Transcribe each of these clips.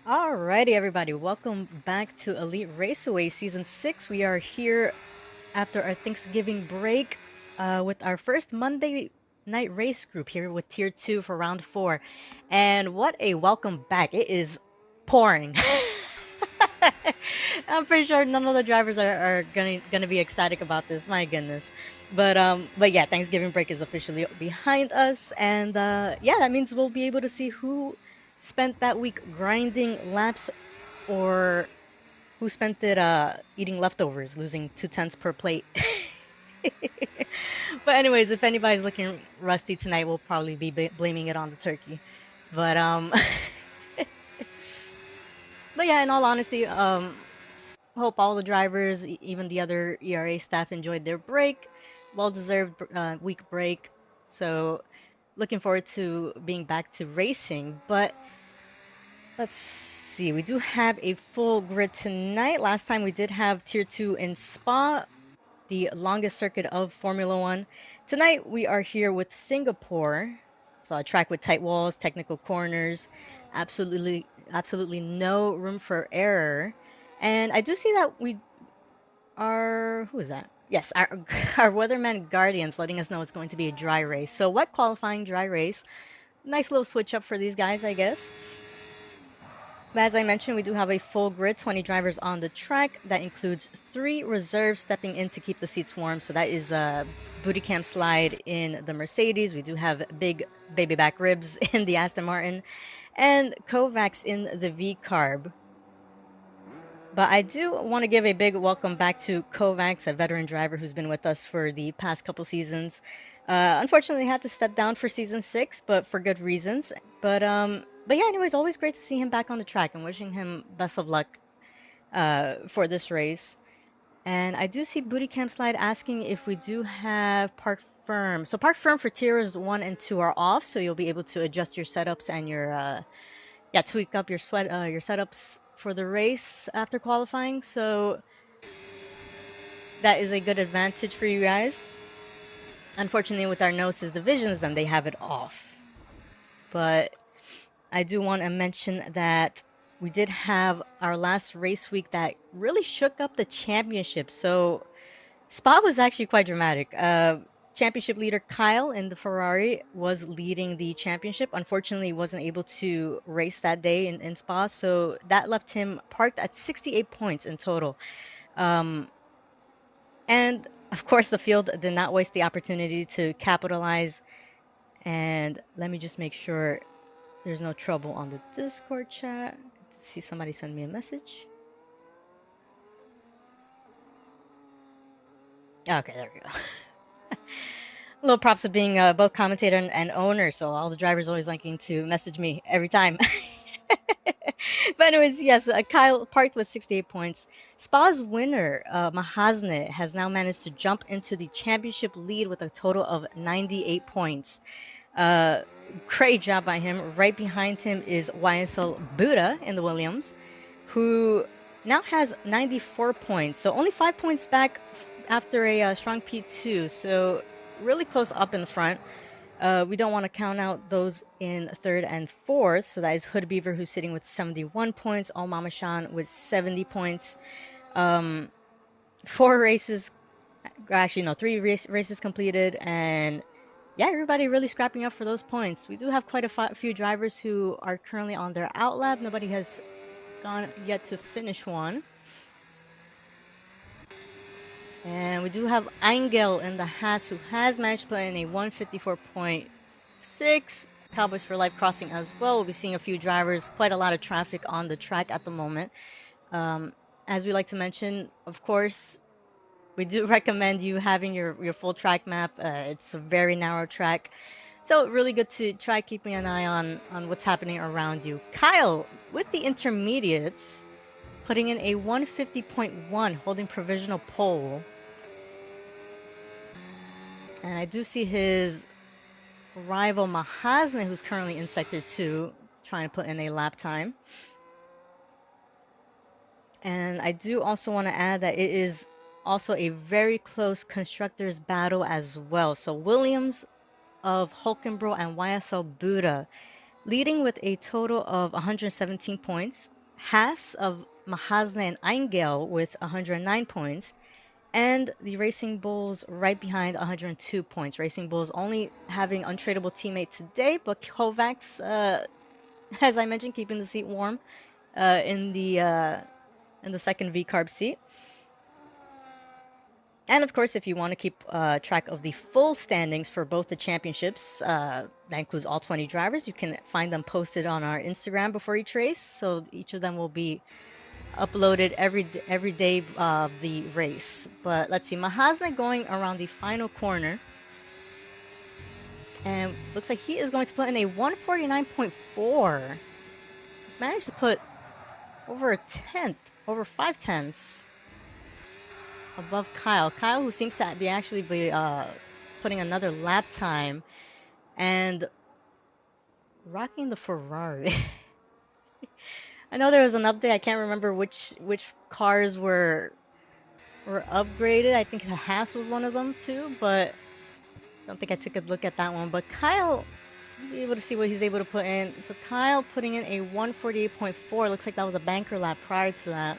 Alrighty, everybody, welcome back to Elite Raceway Season 6. We are here after our Thanksgiving break with our first Monday night race group here with Tier 2 for round 4. And what a welcome back! It is pouring. I'm pretty sure none of the drivers are gonna be ecstatic about this. My goodness, but yeah, Thanksgiving break is officially behind us, and yeah, that means we'll be able to see who spent that week grinding laps or who spent it eating leftovers, losing 2/10 per plate. But anyways, if anybody's looking rusty tonight, we'll probably be blaming it on the turkey. But but yeah, in all honesty, hope all the drivers, even the other ERA staff, enjoyed their break. Well deserved week break. So looking forward to being back to racing. But let's see, we do have a full grid tonight. Last time we did have Tier 2 in Spa, the longest circuit of Formula One. Tonight we are here with Singapore. So a track with tight walls, technical corners, absolutely no room for error. And I do see that we are, who is that? Yes, our our weatherman Guardians letting us know it's going to be a dry race. So wet qualifying, dry race. Nice little switch up for these guys, I guess. But as I mentioned, we do have a full grid, 20 drivers on the track. That includes 3 reserves stepping in to keep the seats warm. So that is Booty Camp Slide in the Mercedes. We do have big baby back ribs in the Aston Martin. And Kovacs in the V-Carb. But I do want to give a big welcome back to Kovacs, a veteran driver who's been with us for the past couple seasons. Unfortunately, had to step down for season 6, but for good reasons. But yeah, anyways, always great to see him back on the track and wishing him best of luck for this race. And I do see Booty Camp Slide asking if we do have Park Firm. So Park Firm for tiers 1 and 2 are off, so you'll be able to adjust your setups and your yeah, tweak up your setups for the race after qualifying. So that is a good advantage for you guys. Unfortunately, with our Gnosis divisions, then they have it off. But I do want to mention that we did have our last race week that really shook up the championship. So Spa was actually quite dramatic. Championship leader Kyle in the Ferrari was leading the championship. Unfortunately, he wasn't able to race that day in Spa, so that left him parked at 68 points in total. Um, and of course, the field did not waste the opportunity to capitalize. And let me just make sure there's no trouble on the Discord chat. See somebody send me a message. Okay, there we go. Little props of being both commentator and owner, so all the drivers always liking to message me every time. But anyways, yes, Kyle parked with 68 points. Spa's winner, Mahasne, has now managed to jump into the championship lead with a total of 98 points. Uh, Great job by him. Right behind him is YSL Buddha in the Williams, who now has 94 points. So only 5 points back after a strong P2. So really close up in front. We don't want to count out those in third and fourth. So that is Hood Beaver, who's sitting with 71 points. All Mama Shan with 70 points. 4 races, actually, no, races completed. And yeah, everybody really scrapping up for those points. We do have quite a few drivers who are currently on their outlap. Nobody has gone yet to finish one. And we do have Angel in the Haas, who has managed to put in a 154.6. Cowboys for Life crossing as well. We'll be seeing a few drivers, quite a lot of traffic on the track at the moment. As we like to mention, of course, we do recommend you having your full track map. It's a very narrow track. So really good to try keeping an eye on what's happening around you. Kyle, with the intermediates, putting in a 150.1, holding provisional pole. And I do see his rival Mahasne, who's currently in Sector 2, trying to put in a lap time. And I do also want to add that it is also a very close constructors battle as well. So Williams of Hulkenbro and YSL Buddha leading with a total of 117 points. Haas of Mahasna and Eingel with 109 points, and the Racing Bulls right behind 102 points. Racing Bulls only having untradeable teammate today, but Kovacs, as I mentioned, keeping the seat warm in the second V-carb seat. And of course, if you want to keep track of the full standings for both the championships, that includes all 20 drivers, you can find them posted on our Instagram before each race. So each of them will be uploaded every day of the race. But let's see, Mahasna going around the final corner. And looks like he is going to put in a 149.4. Managed to put over a tenth, over 5/10 above Kyle. Kyle, who seems to be actually putting another lap time and rocking the Ferrari. I know there was an update. I can't remember which cars were upgraded. I think the Haas was one of them too, but I don't think I took a look at that one. But Kyle, you'll be able to see what he's able to put in. So Kyle putting in a 148.4. Looks like that was a banker lap prior to that.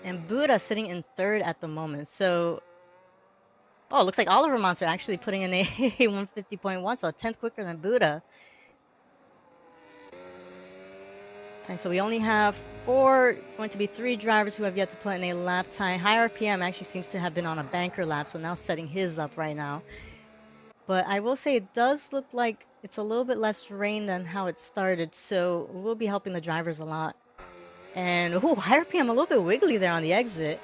And Buddha sitting in third at the moment. So, oh, it looks like Oliver Monster actually putting in a 150.1, so a tenth quicker than Buddha. And so we only have going to be 3 drivers who have yet to put in a lap time. High RPM actually seems to have been on a banker lap, so now setting his up right now. But I will say it does look like it's a little bit less rain than how it started, so we'll be helping the drivers a lot. And, ooh, high RPM a little bit wiggly there on the exit.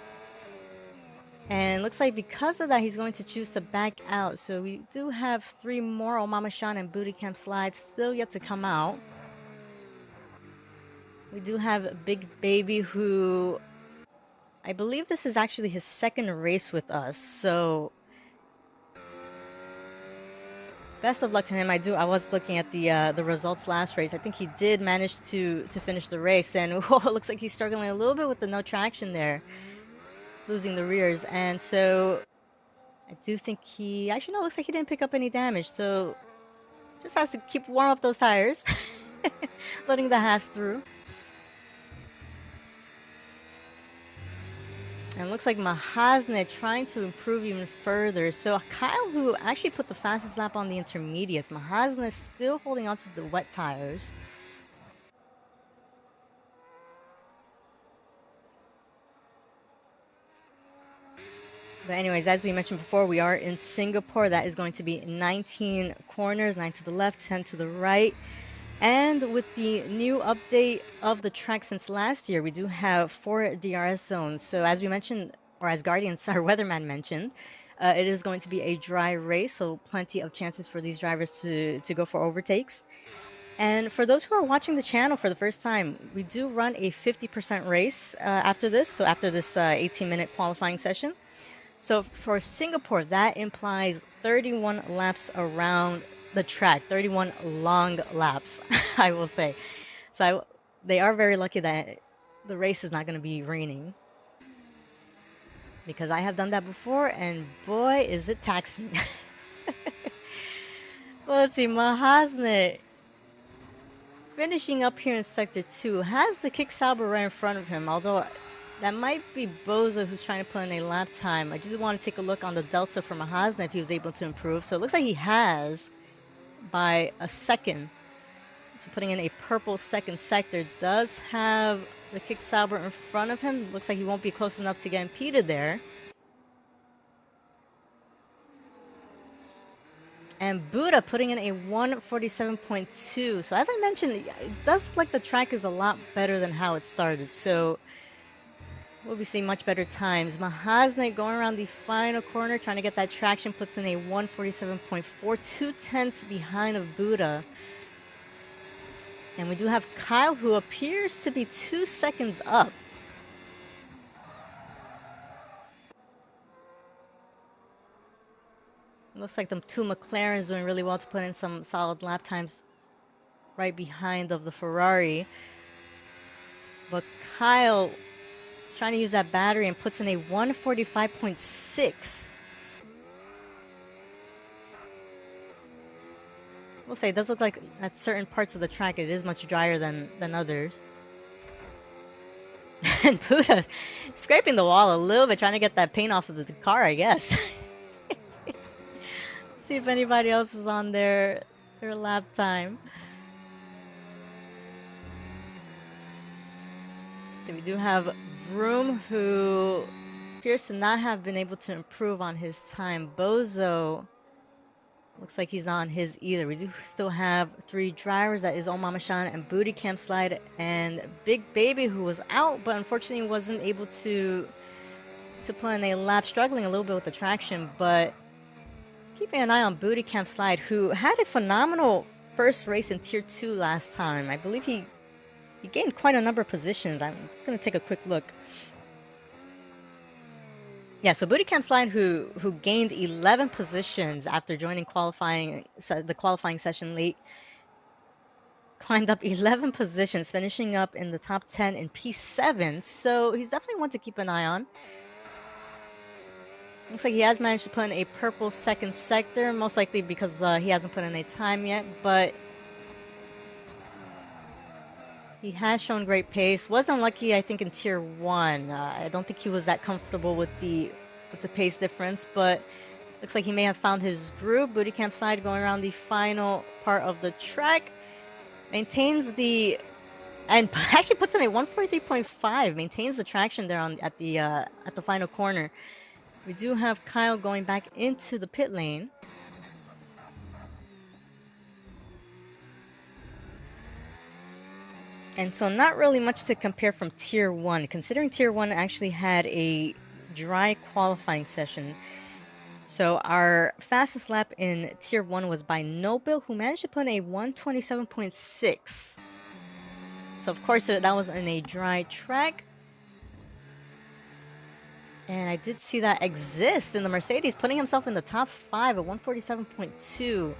And looks like because of that, he's going to choose to back out. So we do have 3 more Omama Shan and Booty Camp slides still yet to come out. We do have Big Baby, who I believe this is actually his second race with us. So best of luck to him. I was looking at the results last race. I think he did manage to finish the race, and it looks like he's struggling a little bit with the no traction there, losing the rears. And so I do think he actually no, it looks like he didn't pick up any damage. So just has to keep warm up those tires, letting the Haas through. And it looks like Mahasna trying to improve even further. So Kyle, who actually put the fastest lap on the intermediates, Mahasna is still holding on to the wet tires. But anyways, as we mentioned before, we are in Singapore. That is going to be 19 corners, 9 to the left, 10 to the right. And with the new update of the track since last year, we do have 4 DRS zones. So as we mentioned, or as Guardians, our weatherman mentioned, it is going to be a dry race, so plenty of chances for these drivers to go for overtakes. And for those who are watching the channel for the first time, we do run a 50% race after this, so after this 18-minute qualifying session. So for Singapore, that implies 31 laps around the track, 31 long laps, I will say. So they are very lucky that the race is not going to be raining, because I have done that before, and boy, is it taxing. Well, let's see, Mahasna finishing up here in Sector 2 has the Kick Sauber right in front of him, although that might be Boza who's trying to put in a lap time. I do want to take a look on the Delta for Mahasna if he was able to improve. So it looks like he has by a second. So putting in a purple second sector, does have the Kick Sauber in front of him. Looks like he won't be close enough to get impeded there. And Buddha putting in a 147.2. So as I mentioned, it does look like the track is a lot better than how it started. So we'll be seeing much better times. Mahasna going around the final corner, trying to get that traction, puts in a 147.4, 2/10 behind of Buddha. And we do have Kyle, who appears to be 2 seconds up. Looks like the 2 McLarens doing really well to put in some solid lap times right behind of the Ferrari. But Kyle trying to use that battery and puts in a 145.6. will say it does look like at certain parts of the track it is much drier than others. And Buddha's scraping the wall a little bit, trying to get that paint off of the car, I guess. See if anybody else is on their lap time. So we do have Vroom, who appears to not have been able to improve on his time. Bozo looks like he's not on his either. We do still have three drivers. That is Omama Shan and Booty Camp Slide and Big Baby, who was out, but unfortunately wasn't able to put in a lap, struggling a little bit with the traction. But keeping an eye on Booty Camp Slide, who had a phenomenal first race in Tier 2 last time. I believe he gained quite a number of positions. I'm going to take a quick look. Yeah, so Booty Camp Slide, who gained 11 positions after joining the qualifying session late, climbed up 11 positions, finishing up in the top 10 in P7. So he's definitely one to keep an eye on. Looks like he has managed to put in a purple second sector, most likely because he hasn't put in a time yet, but he has shown great pace. Was unlucky, I think, in Tier 1. I don't think he was that comfortable with the pace difference, but looks like he may have found his groove. Booty Camp Slide going around the final part of the track. Maintains the... and actually puts in a 143.5. Maintains the traction there at the final corner. We do have Kyle going back into the pit lane. And so not really much to compare from Tier 1, considering Tier 1 actually had a dry qualifying session. So our fastest lap in Tier 1 was by Nobil, who managed to put in a 127.6. So of course that was in a dry track. And I did see that exist in the Mercedes, putting himself in the top 5 at 147.2.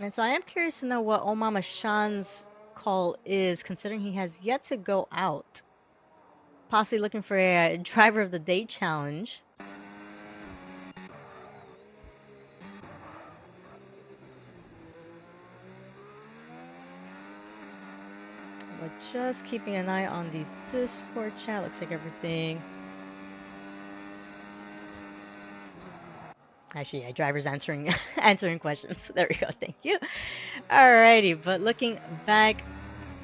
And so I am curious to know what Omama Shan's call is, considering he has yet to go out. Possibly looking for a driver of the day challenge. But just keeping an eye on the Discord chat. Looks like everything. Actually, yeah, drivers answering questions. There we go. Thank you. Alrighty, but looking back,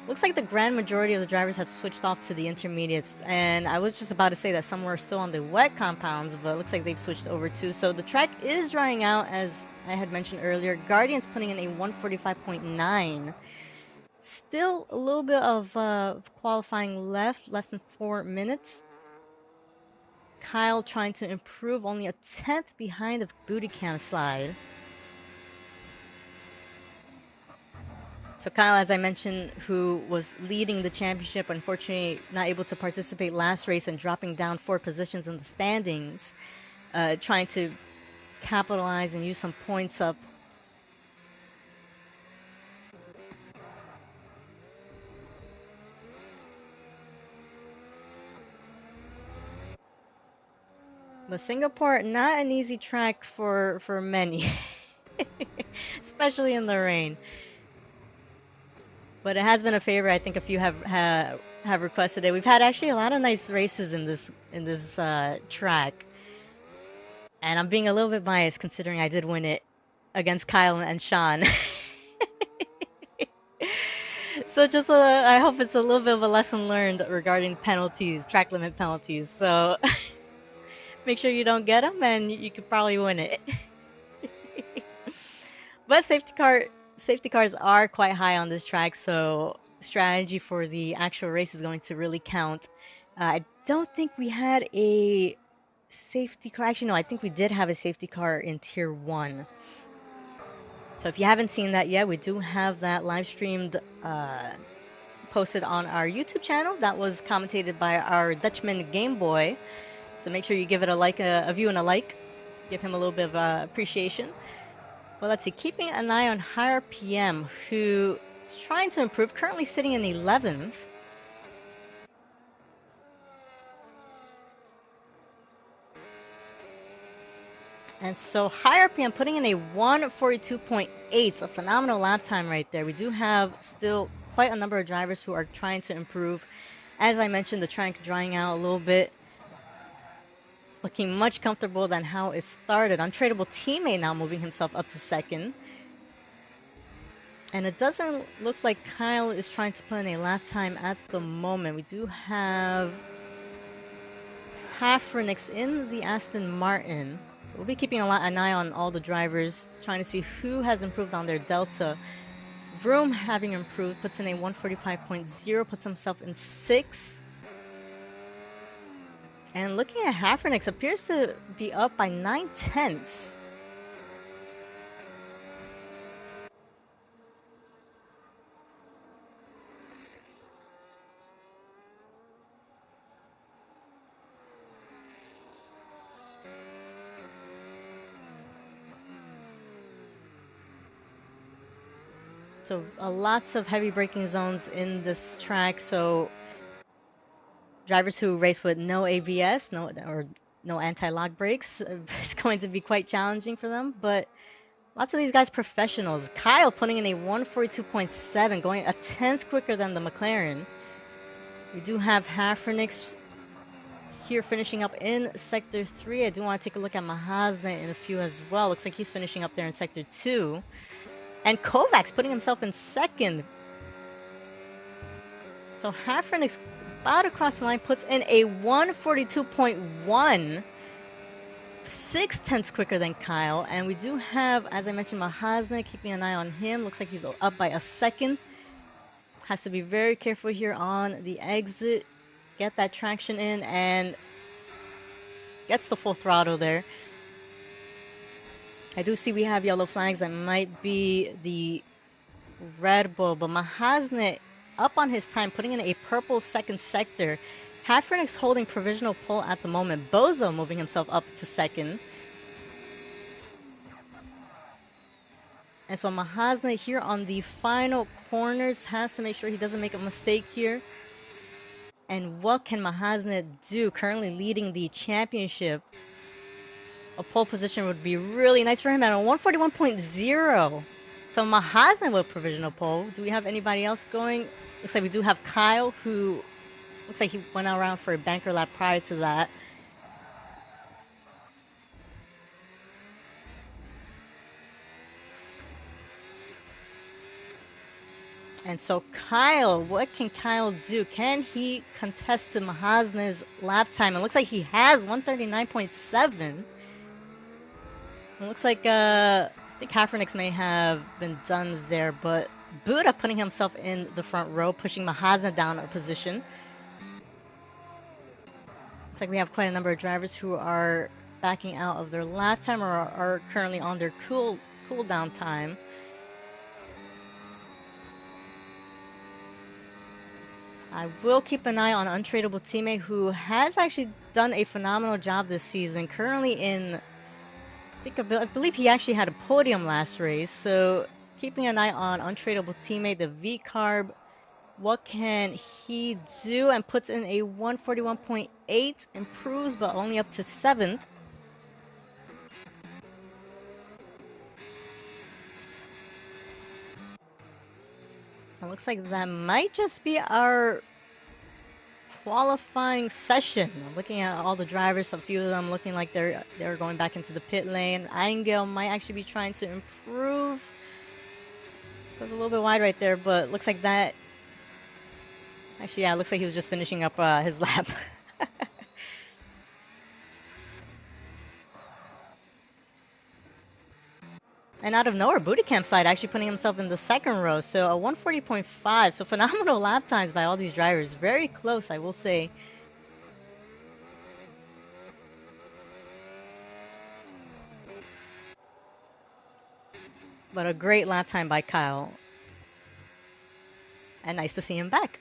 looks like the grand majority of the drivers have switched off to the intermediates. And I was just about to say that some were still on the wet compounds, but it looks like they've switched over too. So the track is drying out, as I had mentioned earlier. Guardian's putting in a 145.9. Still a little bit of qualifying left, less than 4 minutes. Kyle trying to improve, only a 10th behind the Booty Camp Slide. So Kyle, as I mentioned, who was leading the championship, unfortunately not able to participate last race and dropping down 4 positions in the standings, trying to capitalize and use some points up. But Singapore, not an easy track for many, especially in the rain. But it has been a favor. I think a few have requested it. We've had actually a lot of nice races in this track, and I'm being a little bit biased considering I did win it against Kyle and Sean. So just I hope it's a little bit of a lesson learned regarding penalties, track limit penalties. So make sure you don't get them, and you could probably win it. But safety cars are quite high on this track, so strategy for the actual race is going to really count. I don't think we had a safety car. Actually, no, I think we did have a safety car in Tier 1. So if you haven't seen that yet, we do have that live streamed, posted on our YouTube channel. That was commentated by our Dutchman Game Boy. So make sure you give it a like, a view and a like. Give him a little bit of appreciation. Well, let's see. Keeping an eye on Higher PM, who He's trying to improve, currently sitting in 11th. And so higher RPM putting in a 142.8, a phenomenal lap time right there. We do have still quite a number of drivers who are trying to improve. As I mentioned, the track drying out a little bit. Looking much comfortable than how it started. Untradeable teammate now moving himself up to second. And it doesn't look like Kyle is trying to put in a lap time at the moment. We do have Hafrenix in the Aston Martin. So we'll be keeping an eye on all the drivers, trying to see who has improved on their Delta. Vroom having improved, puts in a 145.0, puts himself in 6th. And looking at Hafrenix, appears to be up by 9/10. So lots of heavy braking zones in this track. So drivers who race with no ABS, no anti-lock brakes, it's going to be quite challenging for them. But lots of these guys professionals. Kyle putting in a 142.7, going a tenth quicker than the McLaren. We do have Hafrenix here finishing up in Sector 3. I do want to take a look at Mahazna in a few as well. Looks like he's finishing up there in Sector 2. And Kovacs putting himself in second. So Hafrenix about across the line puts in a 142.1. 6/10 quicker than Kyle. And we do have, as I mentioned, Mahazna, keeping an eye on him. Looks like he's up by a second. Has to be very careful here on the exit. Get that traction in and gets the full throttle there. I do see we have yellow flags. That might be the Red Bull, but Mahazna up on his time, putting in a purple second sector. Hafrenix holding provisional pole at the moment. Bozo moving himself up to second. And so Mahazna here on the final corners has to make sure he doesn't make a mistake here. And what can Mahazna do? Currently leading the championship. A pole position would be really nice for him at a 141.0. So Mahazna with provisional pole. Do we have anybody else going? Looks like we do have Kyle, who looks like he went around for a banker lap prior to that. And so Kyle, what can Kyle do? Can he contest to Mahazna's lap time? It looks like he has 139.7. It looks like I think Hafrenix may have been done there, but Buddha putting himself in the front row, pushing Mahazna down a position. Looks like we have quite a number of drivers who are backing out of their lap time or are currently on their cool down time. I will keep an eye on Untradeable Teammate, who has actually done a phenomenal job this season. Currently in, I believe he actually had a podium last race. So keeping an eye on Untradeable Teammate, the V-Carb. What can he do? And puts in a 141.8, improves, but only up to 7th. It looks like that might just be our qualifying session. Looking at all the drivers, a few of them looking like they're going back into the pit lane. Angel might actually be trying to improve. Goes a little bit wide right there, but looks like that. Actually, yeah, it looks like he was just finishing up his lap. And out of nowhere, Booty Camp side actually putting himself in the second row. So a 140.5. So phenomenal lap times by all these drivers. Very close, I will say. But a great lap time by Kyle. And nice to see him back.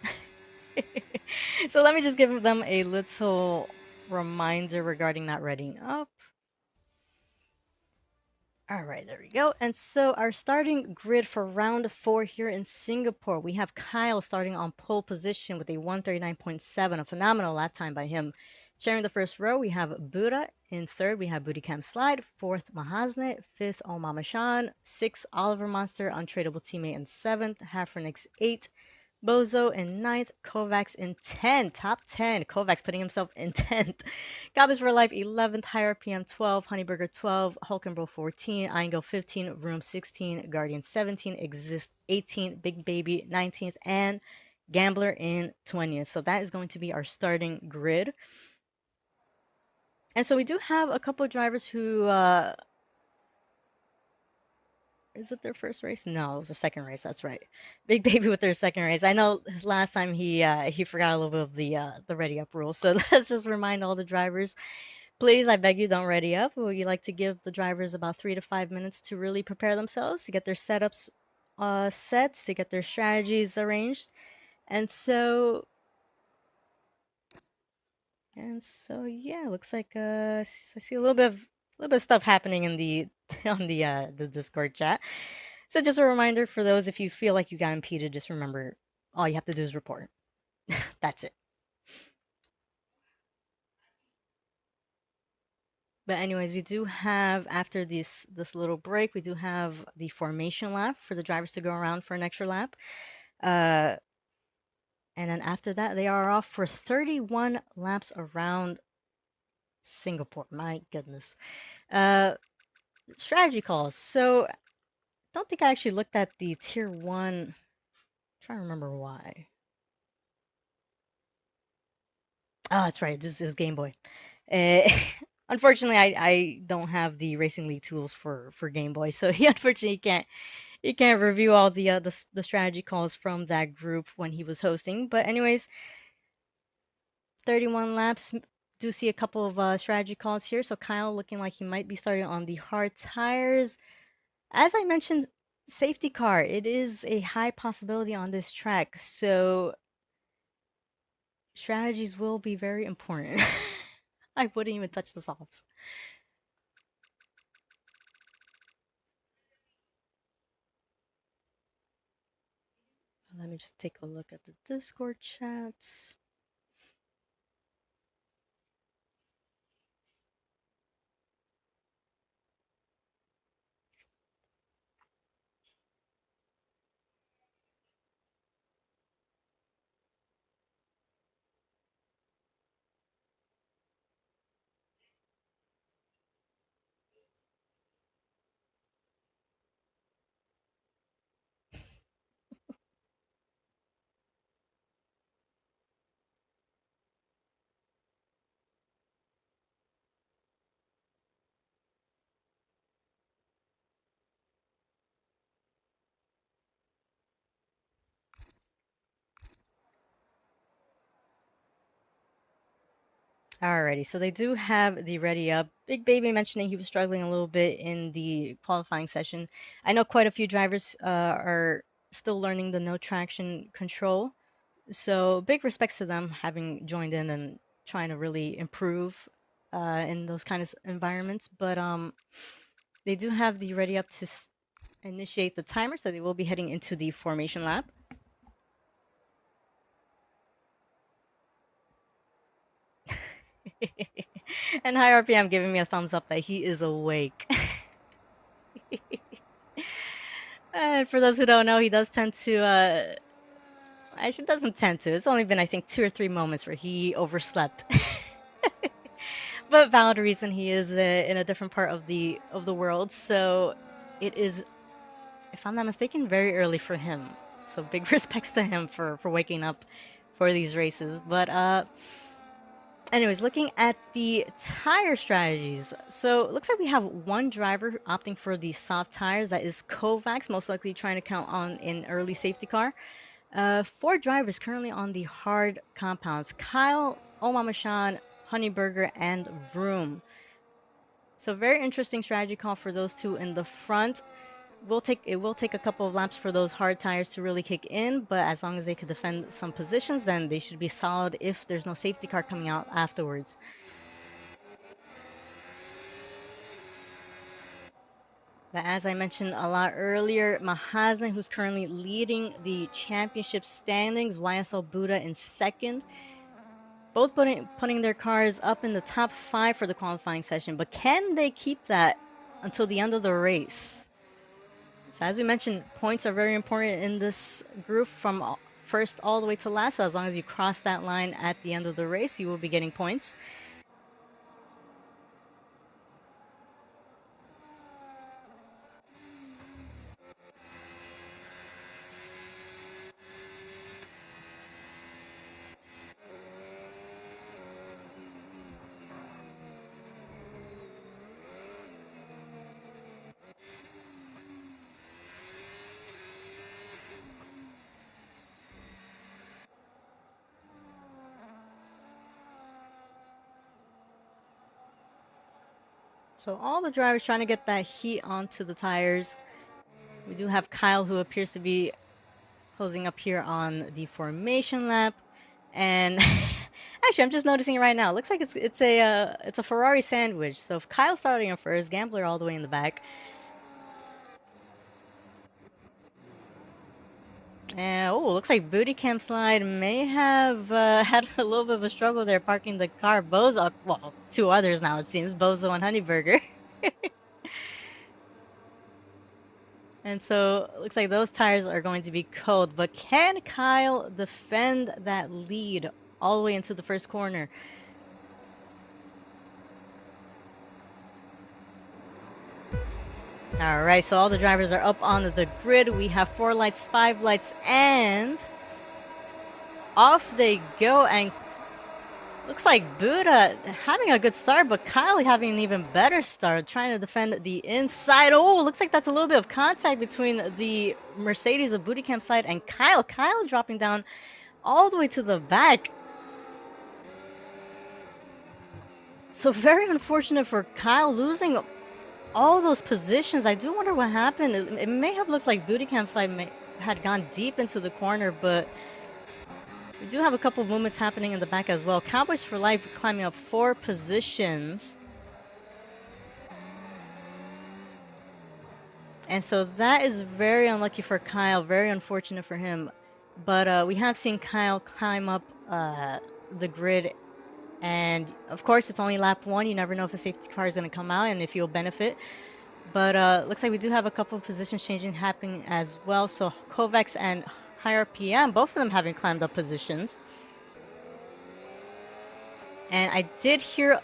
So let me just give them a little reminder regarding not readying up. All right, there we go. And so our starting grid for round four here in Singapore, we have Kyle starting on pole position with a 139.7, a phenomenal lap time by him. Sharing the first row, we have Buddha. In third, we have Booty Cam Slide. Fourth, Mahasne. Fifth, Oh Mama Shan. Sixth, Oliver Monster, Untradeable Teammate in seventh. Hafrenix 8. Bozo in ninth, Kovacs in 10, top 10. Kovacs putting himself in 10th. Gabas for Life 11th, Higher PM 12, Honeyburger 12, Hulkenbro 14, Eingo 15, Room 16, Guardian 17, Exist 18, Big Baby 19th, and Gambler in 20th. So that is going to be our starting grid. And so we do have a couple of drivers who is it their first race? No, it was their second race. That's right. Big Baby with their second race. I know last time he forgot a little bit of the ready up rules. So let's just remind all the drivers, please, I beg you, don't ready up. We like to give the drivers about 3 to 5 minutes to really prepare themselves, to get their setups set, to get their strategies arranged. And so yeah, looks like I see a little bit of stuff happening in the on the Discord chat. So just a reminder for those, if you feel like you got impeded, just remember all you have to do is report. That's it. But anyways, we do have, after this little break, we do have the formation lap for the drivers to go around for an extra lap. Uh, and then after that, they are off for 31 laps around Singapore. My goodness. Uh, Strategy calls. So don't think I actually looked at the tier one. I'm trying to remember why. Oh, that's right. This is Game Boy. Uh, unfortunately, I don't have the Racing League tools for Game Boy, so he unfortunately can't review all the strategy calls from that group when he was hosting. But anyways, 31 laps. Do see a couple of strategy calls here. So Kyle looking like he might be starting on the hard tires. As I mentioned, safety car. It is a high possibility on this track. So strategies will be very important. I wouldn't even touch the softs. Let me just take a look at the Discord chat. Alrighty, so they do have the ready up. Big Baby mentioning he was struggling a little bit in the qualifying session. I know quite a few drivers are still learning the no traction control. So big respects to them having joined in and trying to really improve in those kind of environments. But they do have the ready up to initiate the timer, so they will be heading into the formation lap. And High RPM giving me a thumbs up that he is awake. And for those who don't know, he does tend to, actually doesn't tend to. It's only been, I think, 2 or 3 moments where he overslept. But valid reason, he is in a different part of the world, so it is, if I'm not mistaken, very early for him. So big respects to him for waking up for these races. But anyways, looking at the tire strategies. So it looks like we have one driver opting for the soft tires. That is Kovacs, most likely trying to count on an early safety car. Four drivers currently on the hard compounds. Kyle, Omamashan, Honeyburger, and Vroom. So very interesting strategy call for those two in the front. It will take a couple of laps for those hard tires to really kick in, but as long as they could defend some positions, then they should be solid if there's no safety car coming out afterwards. But as I mentioned a lot earlier, Mahazan, who's currently leading the championship standings, YSL Buddha in second, both putting their cars up in the top 5 for the qualifying session. But can they keep that until the end of the race? So as we mentioned, points are very important in this group from first all the way to last. So as long as you cross that line at the end of the race, you will be getting points. So all the drivers trying to get that heat onto the tires. We do have Kyle, who appears to be closing up here on the formation lap, and actually, I'm just noticing it right now. It looks like it's a Ferrari sandwich. So if Kyle's starting in first, Gambler all the way in the back. And oh, looks like Booty Camp Slide may have had a little bit of a struggle there parking the car. Bozo, well, two others now it seems, Bozo and Honeyburger. And so it looks like those tires are going to be cold. But can Kyle defend that lead all the way into the first corner? All right, so all the drivers are up on the grid. We have 4 lights, 5 lights, and off they go. And looks like Buddha having a good start, but Kyle having an even better start, trying to defend the inside. Oh, looks like that's a little bit of contact between the Mercedes of Booty Camp Slide and Kyle. Kyle dropping down all the way to the back. So very unfortunate for Kyle losing all those positions. I do wonder what happened. It may have looked like Booty Camp Slide had gone deep into the corner, but we do have a couple of movements happening in the back as well. Cowboys for Life climbing up 4 positions. And so that is very unlucky for Kyle, very unfortunate for him. But we have seen Kyle climb up the grid. And of course, it's only lap 1. You never know if a safety car is going to come out and if you'll benefit. But looks like we do have a couple of positions changing happening as well. So Kovacs and Higher PM, both of them having climbed up positions. And I did hear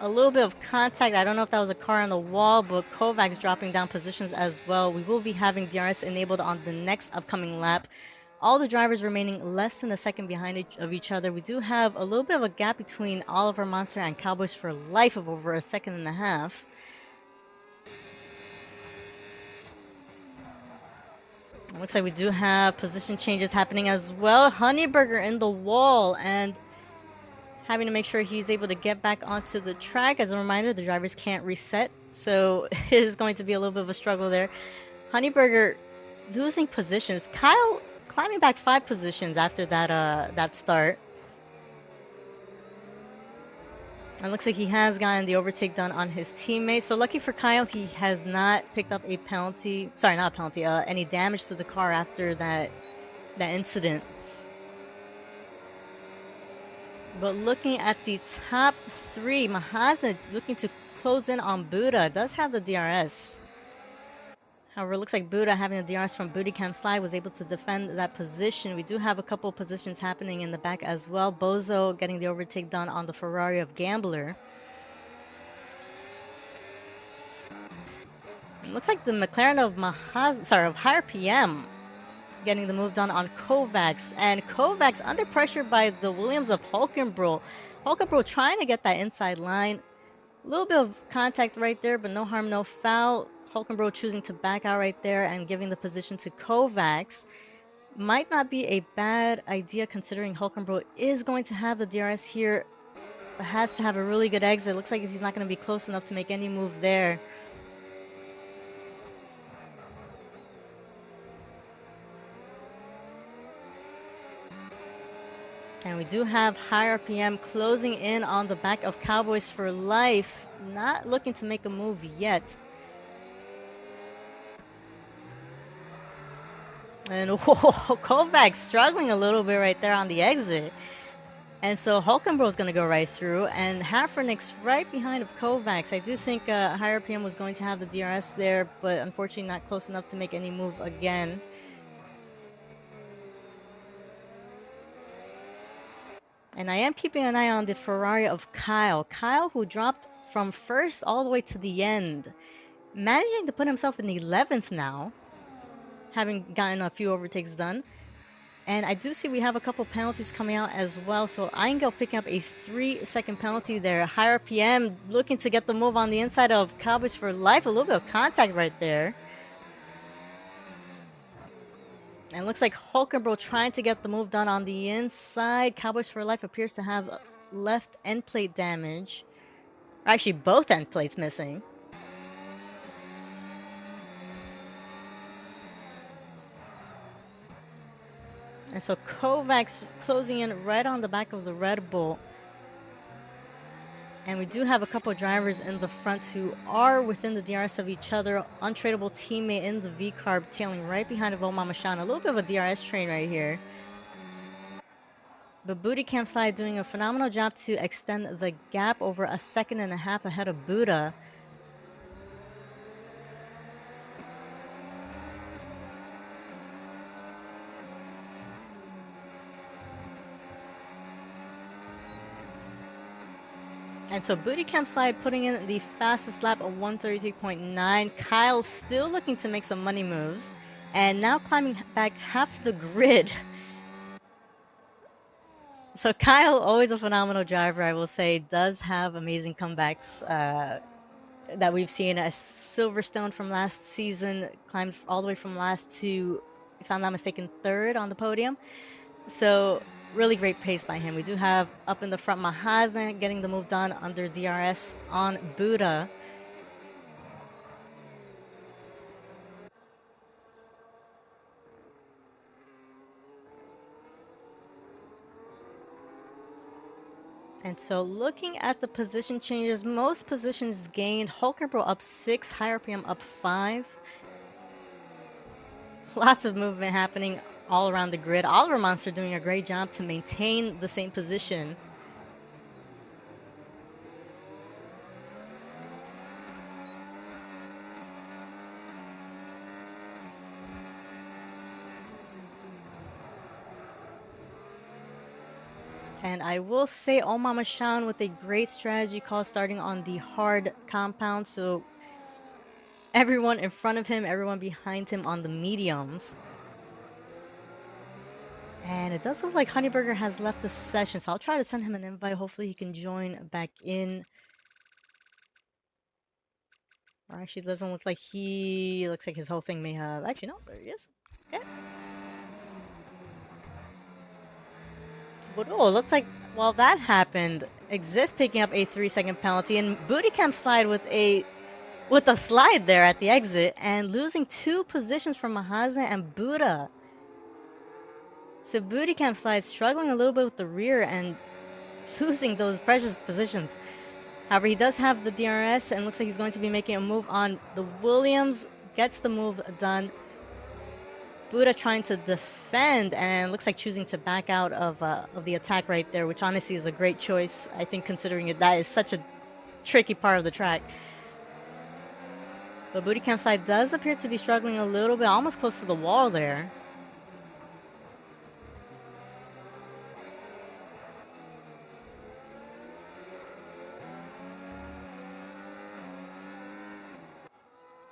a little bit of contact. I don't know if that was a car on the wall, but Kovacs dropping down positions as well. We will be having DRS enabled on the next upcoming lap. All the drivers remaining less than a second behind each other. We do have a little bit of a gap between Oliver Monster and Cowboys for Life of over a second and a half. Looks like we do have position changes happening as well. Honeyburger in the wall and having to make sure he's able to get back onto the track. As a reminder, the drivers can't reset, so it is going to be a little bit of a struggle there. Honeyburger losing positions. Kyle climbing back 5 positions after that start. It looks like he has gotten the overtake done on his teammate. So lucky for Kyle, he has not picked up a penalty. Sorry, not a penalty. Any damage to the car after that incident. But looking at the top 3, Mahazan looking to close in on Buddha. Does have the DRS. However, it looks like Buddha, having the DRS from Booty Camp Slide, was able to defend that position. We do have a couple of positions happening in the back as well. Bozo getting the overtake done on the Ferrari of Gambler. It looks like the McLaren of Higher PM getting the move done on Kovacs. And Kovacs under pressure by the Williams of Hulkenbro. Hulkenbro trying to get that inside line. A little bit of contact right there, but no harm, no foul. Hulkenbro choosing to back out right there and giving the position to Kovacs. Might not be a bad idea considering Hulkenbro is going to have the DRS here. But has to have a really good exit. Looks like he's not going to be close enough to make any move there. And we do have Higher PM closing in on the back of Cowboys for Life. Not looking to make a move yet. And whoa, Kovac struggling a little bit right there on the exit. And so Hulkenberg's going to go right through, and Hafrenix right behind of Kovacs. I do think Higher PM was going to have the DRS there, but unfortunately not close enough to make any move again. And I am keeping an eye on the Ferrari of Kyle. Kyle, who dropped from first all the way to the end, managing to put himself in 11th now, having gotten a few overtakes done. And I do see we have a couple penalties coming out as well. So Eingel picking up a 3-second penalty there. Higher PM looking to get the move on the inside of Cowboys for Life. A little bit of contact right there. And looks like Hulkenberg trying to get the move done on the inside. Cowboys for Life appears to have left end plate damage. Actually, both end plates missing. And so Kovacs closing in right on the back of the Red Bull. And we do have a couple of drivers in the front who are within the DRS of each other. Untradeable teammate in the V-Carb tailing right behind of Omar Mashan. A little bit of a DRS train right here. But Booty Camp Slide doing a phenomenal job to extend the gap over 1.5 seconds ahead of Buddha. And so Booty Camp Slide putting in the fastest lap of 132.9. Kyle still looking to make some money moves. And now climbing back half the grid. So Kyle, always a phenomenal driver, I will say, does have amazing comebacks that we've seen. As Silverstone from last season climbed all the way from last to, if I'm not mistaken, third on the podium. So really great pace by him. We do have up in the front Mahazen getting the move done under DRS on Buddha. And so looking at the position changes, most positions gained. Hulkenberg up 6, Higher PM up 5. Lots of movement happening all around the grid. Oliver Monster doing a great job to maintain the same position. And I will say Omar Mashan with a great strategy call starting on the hard compound. So everyone in front of him, everyone behind him on the mediums. And it does look like Honeyburger has left the session, so I'll try to send him an invite. Hopefully he can join back in. Or actually, it doesn't look like he... Looks like his whole thing may have... Actually, no, there he is. Okay. But oh, it looks like while that happened, Exist picking up a 3-second penalty, and Booty Camp Slide with a slide there at the exit, and losing 2 positions from Mahazen and Buddha. So Booty Camp Slide struggling a little bit with the rear and losing those precious positions. However, he does have the DRS and looks like he's going to be making a move on the Williams. Gets the move done. Buddha trying to defend and looks like choosing to back out of the attack right there, which honestly is a great choice. I think considering that is such a tricky part of the track. But Booty Camp Side does appear to be struggling a little bit, almost close to the wall there.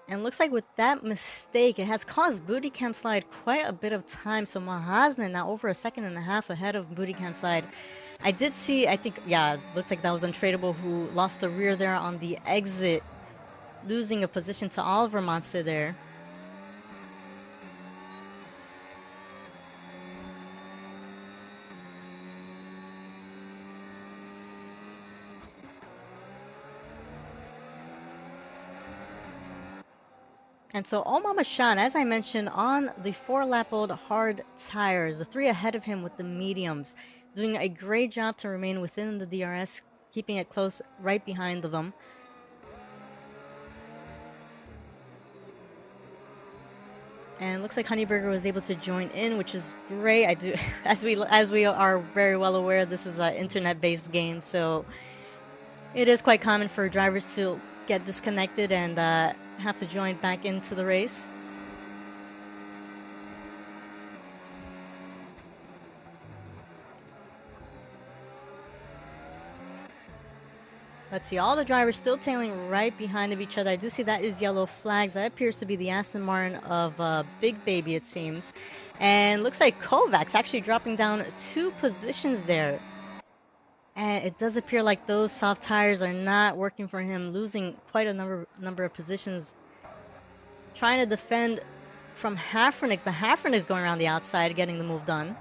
And looks like with that mistake, it has caused Booty Camp Slide quite a bit of time. So Mahasna now over 1.5 seconds ahead of Booty Camp Slide. I did see, I think, yeah, looks like that was Untradeable who lost the rear there on the exit, losing a position to Oliver Monster there. And so Omar Mashan, as I mentioned, on the 4-lap-old hard tires, the 3 ahead of him with the mediums, doing a great job to remain within the DRS, keeping it close right behind them. And looks like Honeyburger was able to join in, which is great. I do, as we are very well aware, this is an internet-based game, so it is quite common for drivers to get disconnected and have to join back into the race. Let's see, all the drivers still tailing right behind of each other. I do see that is yellow flags. That appears to be the Aston Martin of Big Baby, it seems. And looks like Kovacs actually dropping down 2 positions there. And it does appear like those soft tires are not working for him, losing quite a number of positions. Trying to defend from Hafrenix, but Hafrenix going around the outside, getting the move done.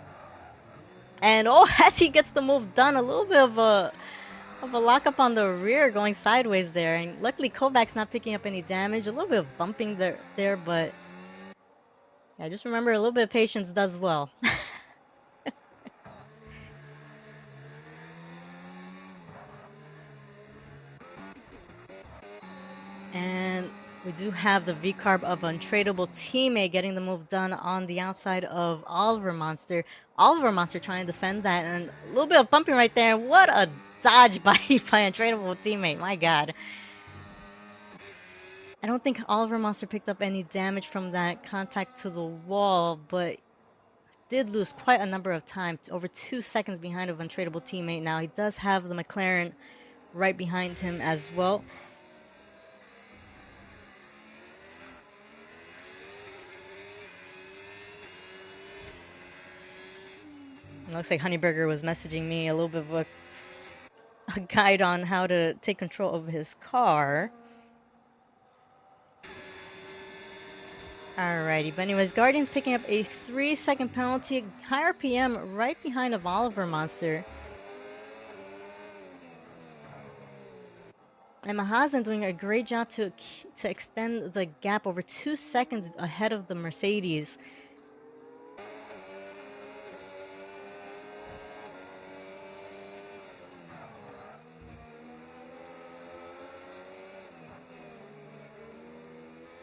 And oh, as he gets the move done, a little bit of a lockup on the rear going sideways there. And luckily Kovac's not picking up any damage. A little bit of bumping there, but yeah, just remember a little bit of patience does well. And we do have the V-Carb of Untradeable Teammate getting the move done on the outside of Oliver Monster. Oliver Monster trying to defend that, and a little bit of bumping right there. And what a dodge by Untradeable Teammate, my god. I don't think Oliver Monster picked up any damage from that contact to the wall, but did lose quite a number of times, over 2 seconds behind of Untradeable Teammate now. He does have the McLaren right behind him as well. It looks like Honeyburger was messaging me a little bit of a guide on how to take control of his car. Alrighty, but anyways, Guardian's picking up a 3-second penalty, higher PM right behind of Oliver Monster. And Mahazen doing a great job to extend the gap over 2 seconds ahead of the Mercedes.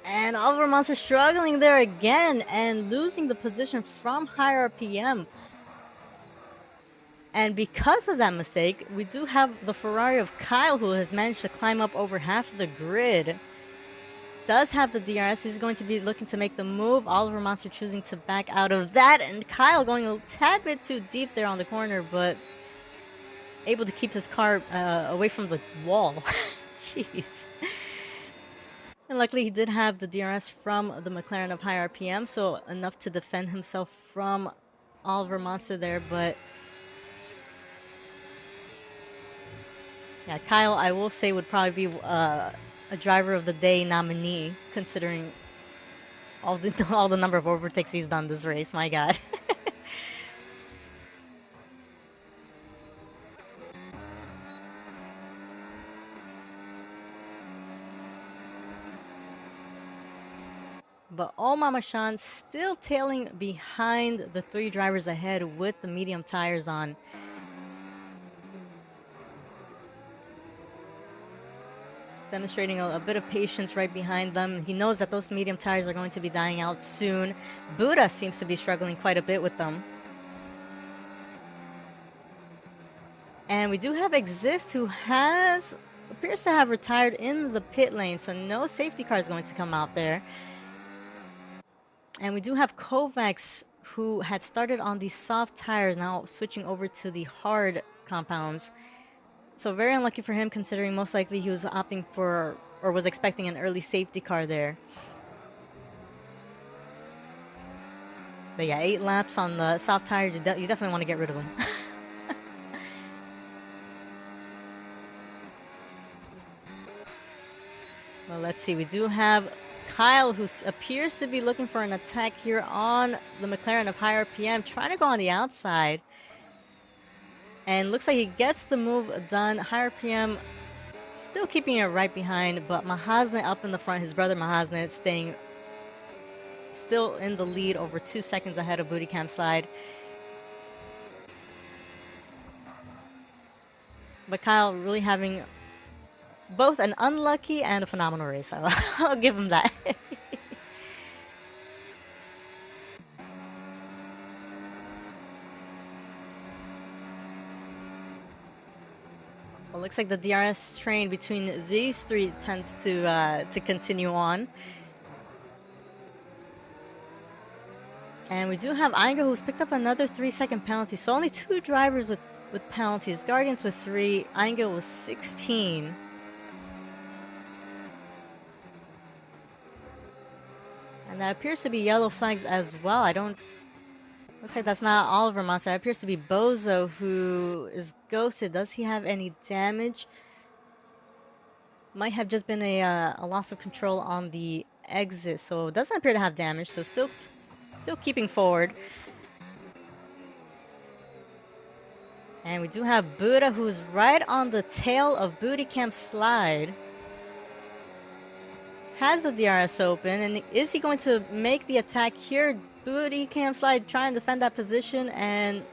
And Oliver Monster struggling there again and losing the position from higher PM. And because of that mistake, we do have the Ferrari of Kyle, who has managed to climb up over half of the grid. Does have the DRS. He's going to be looking to make the move. Oliver Monster choosing to back out of that. And Kyle going a tad bit too deep there on the corner, but able to keep his car away from the wall. Jeez. And luckily he did have the DRS from the McLaren of high RPM, so enough to defend himself from Oliver Monster there, but yeah, Kyle, I will say, would probably be a driver of the day nominee, considering all the number of overtakes he's done this race. My God. But Mama Shan still tailing behind the 3 drivers ahead with the medium tires on. Demonstrating a bit of patience right behind them. He knows that those medium tires are going to be dying out soon. Buddha seems to be struggling quite a bit with them. And we do have Exist, who appears to have retired in the pit lane, so no safety car is going to come out there. And we do have Kovacs, who had started on the soft tires, now switching over to the hard compounds. So very unlucky for him, considering most likely he was opting for, or was expecting, an early safety car there. But yeah, 8 laps on the soft tires, you definitely want to get rid of them. Well, let's see. We do have Kyle, who appears to be looking for an attack here on the McLaren of higher PM, trying to go on the outside. And looks like he gets the move done. Higher PM still keeping it right behind, but Mahasne up in the front. His brother Mahasne staying still in the lead, over 2 seconds ahead of Booty Camp Slide. But Kyle really having both an unlucky and a phenomenal race. I'll give him that. looks like the DRS train between these three tends to continue on. And we do have Ainga, who's picked up another 3-second penalty. So only 2 drivers with penalties. Guardians with 3. Ainga was 16. And that appears to be yellow flags as well. Looks like that's not Oliver Monster. That appears to be Bozo, who is ghosted. Does he have any damage? Might have just been a loss of control on the exit. So it doesn't appear to have damage. So still keeping forward. And we do have Buddha, who's right on the tail of Booty Camp Slide. Has the DRS open, and is he going to make the attack here? Booty Camp Slide trying to defend that position, and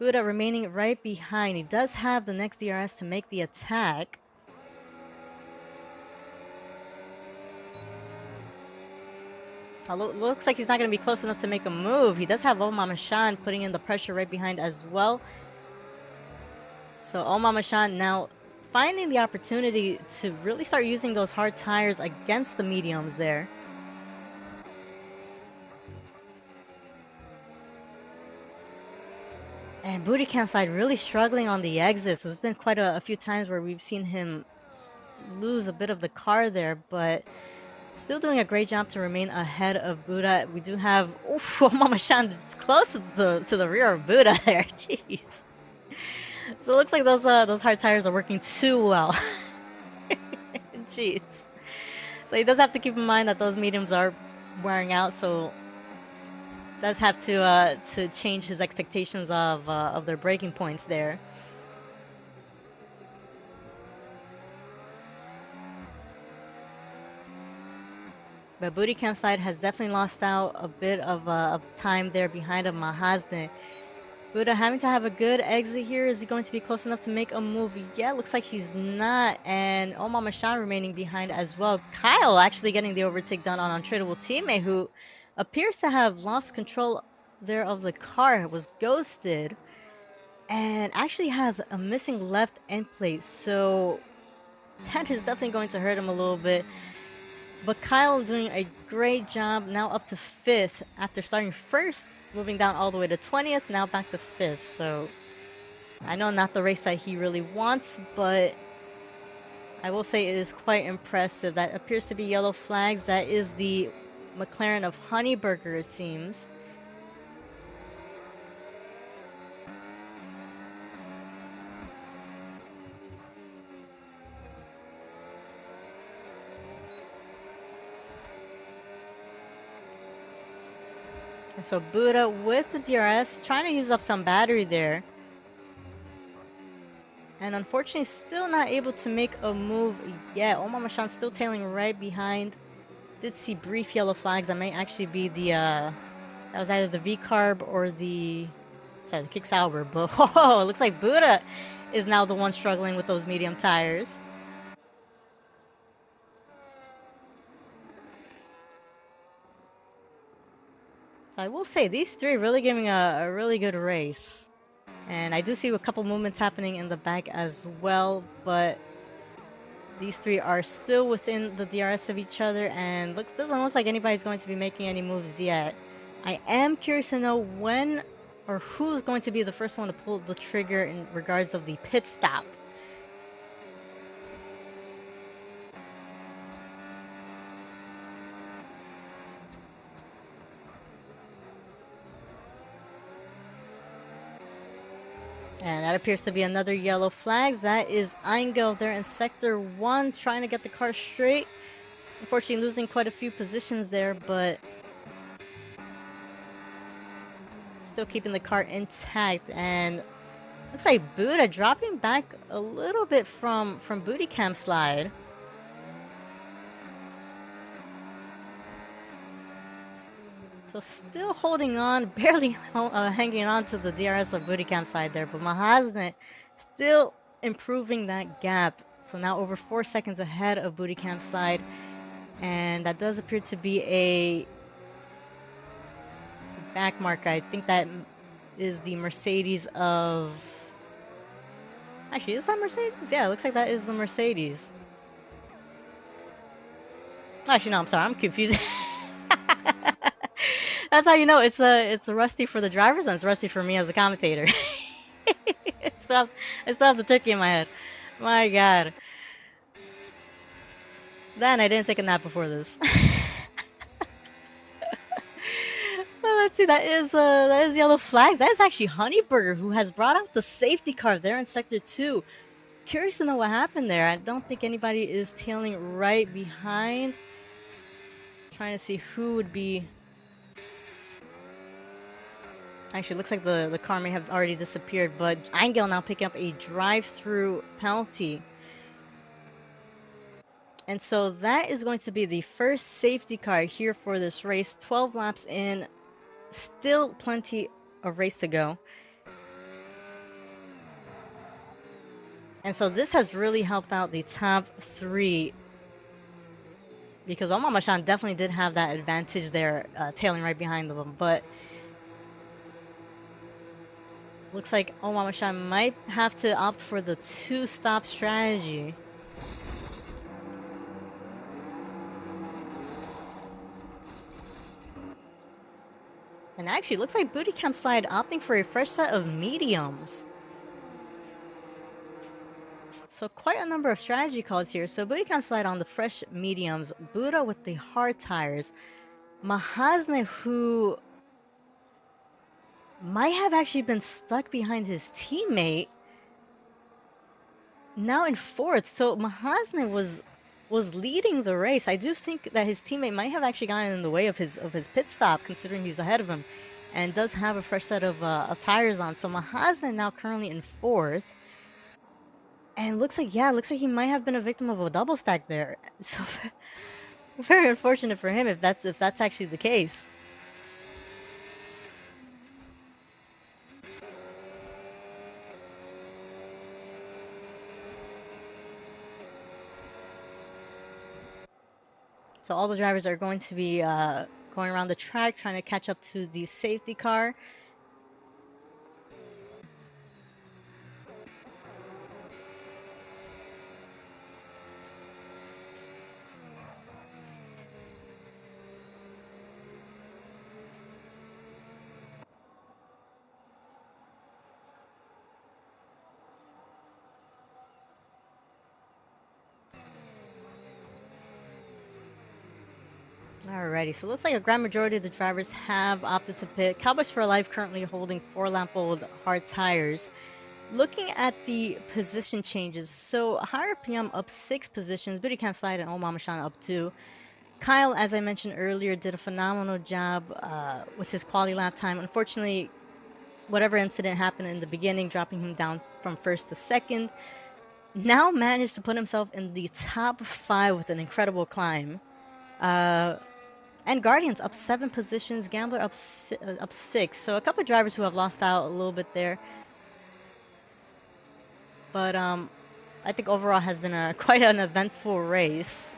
Buddha remaining right behind. He does have the next DRS to make the attack. Looks like he's not going to be close enough to make a move. He does have Oh Mama Shan putting in the pressure right behind as well. So Oh Mama Shan now finding the opportunity to really start using those hard tires against the mediums there. And Booty Camp Slide really struggling on the exits. There's been quite a few times where we've seen him lose a bit of the car there, but still doing a great job to remain ahead of Buddha. We do have Oh Mama Shan close to the rear of Buddha there. Jeez. So it looks like those hard tires are working too well. Jeez. So he does have to keep in mind that those mediums are wearing out, so does have to change his expectations of their braking points there. But Booty Camp Slide has definitely lost out a bit of time there behind of Mahazne. Buddha having to have a good exit here. Is he going to be close enough to make a move? Yeah, looks like he's not. And Oh Mama Shan remaining behind as well. Kyle actually getting the overtake done on Untradeable Teammate, who appears to have lost control there of the car. Was ghosted. And actually has a missing left end plate. So that is definitely going to hurt him a little bit. But Kyle doing a great job, now up to 5th after starting first, moving down all the way to 20th, now back to 5th. So I know not the race that he really wants, but I will say it is quite impressive. That appears to be yellow flags. That is the McLaren of Honeyburger, it seems. So Buddha with the DRS, trying to use up some battery there. And unfortunately, still not able to make a move yet. Oh Mama Shan still tailing right behind. Did see brief yellow flags. That might actually be the, that was either the V-Carb or the Kick Sauber. But it looks like Buddha is now the one struggling with those medium tires. So I will say, these three really giving a really good race. And I do see a couple movements happening in the back as well, but these three are still within the DRS of each other, and doesn't look like anybody's going to be making any moves yet. I am curious to know when or who's going to be the first one to pull the trigger in regards of the pit stop. And that appears to be another yellow flag. That is Eingel there in Sector 1 trying to get the car straight. Unfortunately losing quite a few positions there, but still keeping the car intact. And looks like Buddha dropping back a little bit from Booty Camp Slide. So still holding on, barely hanging on to the DRS of Booty Camp Slide there, but Mahazne still improving that gap. So now over 4 seconds ahead of Booty Camp Slide, and that does appear to be a back marker. I think that is the Mercedes of Actually, is that Mercedes? Yeah, it looks like that is the Mercedes. Actually, no, I'm sorry, I'm confused. That's how you know it's rusty for the drivers and it's rusty for me as a commentator. I still have the turkey in my head. My God. Then I didn't take a nap before this. Well, let's see. That is yellow flags. That is actually Honeyburger who has brought out the safety car there in sector 2. Curious to know what happened there. I don't think anybody is tailing right behind. Trying to see who would be. Actually, it looks like the car may have already disappeared, but Angel now picking up a drive-through penalty. And so that is going to be the first safety car here for this race. 12 laps in, still plenty of race to go. And so this has really helped out the top 3 because Omar Mashan definitely did have that advantage there, tailing right behind them. But looks like Omar Mashan might have to opt for the 2-stop strategy. And actually, looks like Booty Camp Slide opting for a fresh set of mediums. So quite a number of strategy calls here. So Booty Camp Slide on the fresh mediums. Buddha with the hard tires. Mahasne, who might have actually been stuck behind his teammate, now in 4th. So Mahasne was leading the race. I do think that his teammate might have actually gotten in the way of his pit stop, considering he's ahead of him, and does have a fresh set of tires on. So Mahasne now currently in 4th. And looks like, yeah, looks like he might have been a victim of a double stack there. So very unfortunate for him if that's actually the case. So all the drivers are going to be going around the track trying to catch up to the safety car. Alrighty, so it looks like a grand majority of the drivers have opted to pit. Cowboys for Life currently holding 4-lap-old hard tires. Looking at the position changes, so Higher PM up 6 positions, Booty Camp Slide and Omar Mashan up 2. Kyle, as I mentioned earlier, did a phenomenal job with his quality lap time. Unfortunately, whatever incident happened in the beginning, dropping him down from 1st to 2nd, now managed to put himself in the top 5 with an incredible climb. And Guardians up 7 positions, Gambler up 6. So a couple of drivers who have lost out a little bit there. But I think overall has been quite an eventful race.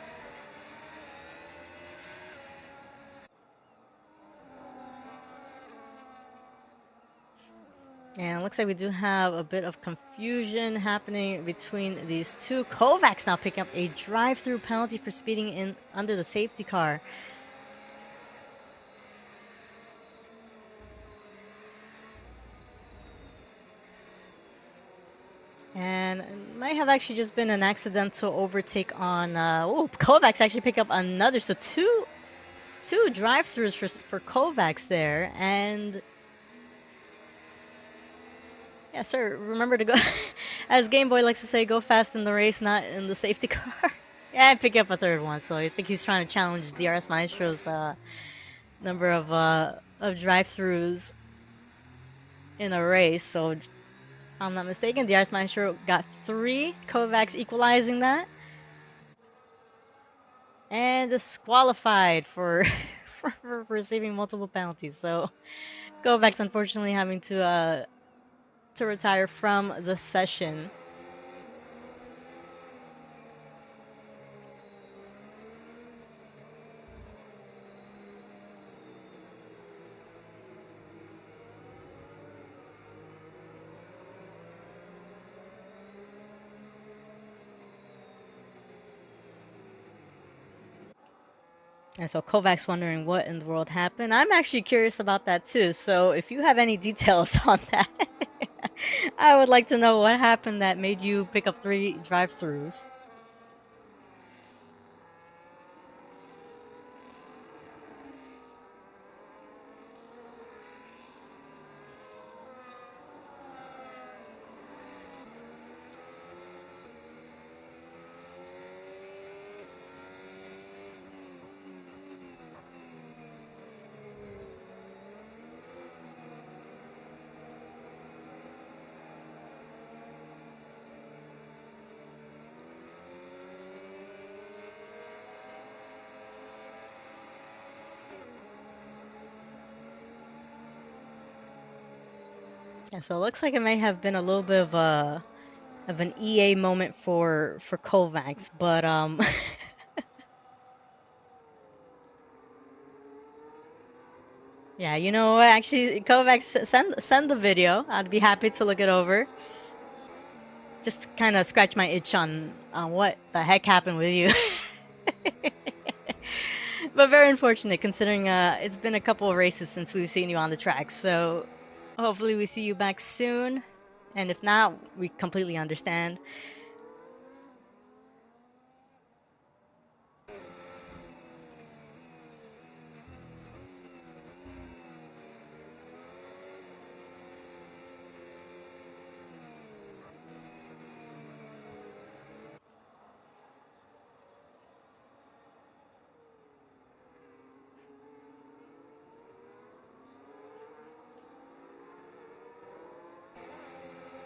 And it looks like we do have a bit of confusion happening between these two. Kovacs now picking up a drive-through penalty for speeding in under the safety car. And it might have actually just been an accidental overtake on... Kovacs actually picked up another. So two drive-throughs for Kovacs there. And... yeah, sir, remember to go... as Game Boy likes to say, go fast in the race, not in the safety car. Yeah, I pick up a 3rd one, so I think he's trying to challenge DRS Maestro's number of drive-throughs in a race. So, if I'm not mistaken, DRS Maestro got 3, Kovacs equalizing that. And disqualified for, for receiving multiple penalties. So, Kovacs unfortunately having to retire from the session. And so Kovacs wondering what in the world happened. I'm actually curious about that too. So if you have any details on that, I would like to know what happened that made you pick up 3 drive-throughs. Yeah, so it looks like it may have been a little bit of an EA moment for Kovacs, but yeah, you know what? Actually, Kovacs, send the video. I'd be happy to look it over. Just kind of scratch my itch on what the heck happened with you. But very unfortunate considering it's been a couple of races since we've seen you on the track. So hopefully we see you back soon. And if not, we completely understand.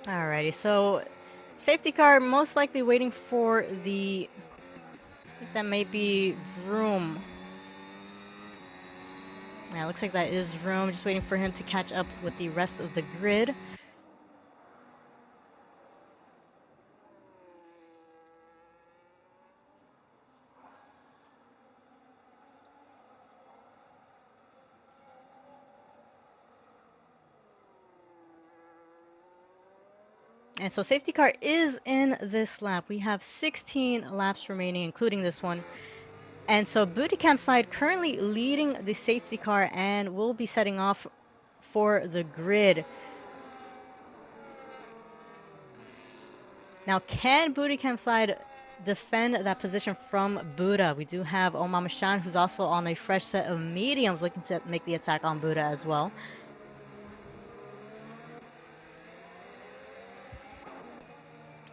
Alrighty, so safety car most likely waiting for the, I think that may be Vroom. Yeah, looks like that is Vroom, just waiting for him to catch up with the rest of the grid. And so safety car is in this lap. We have 16 laps remaining, including this one. And so Booty Camp Slide currently leading the safety car and will be setting off for the grid. Now, can Booty Camp Slide defend that position from Buddha? We do have Omama Shan, who's also on a fresh set of mediums, looking to make the attack on Buddha as well.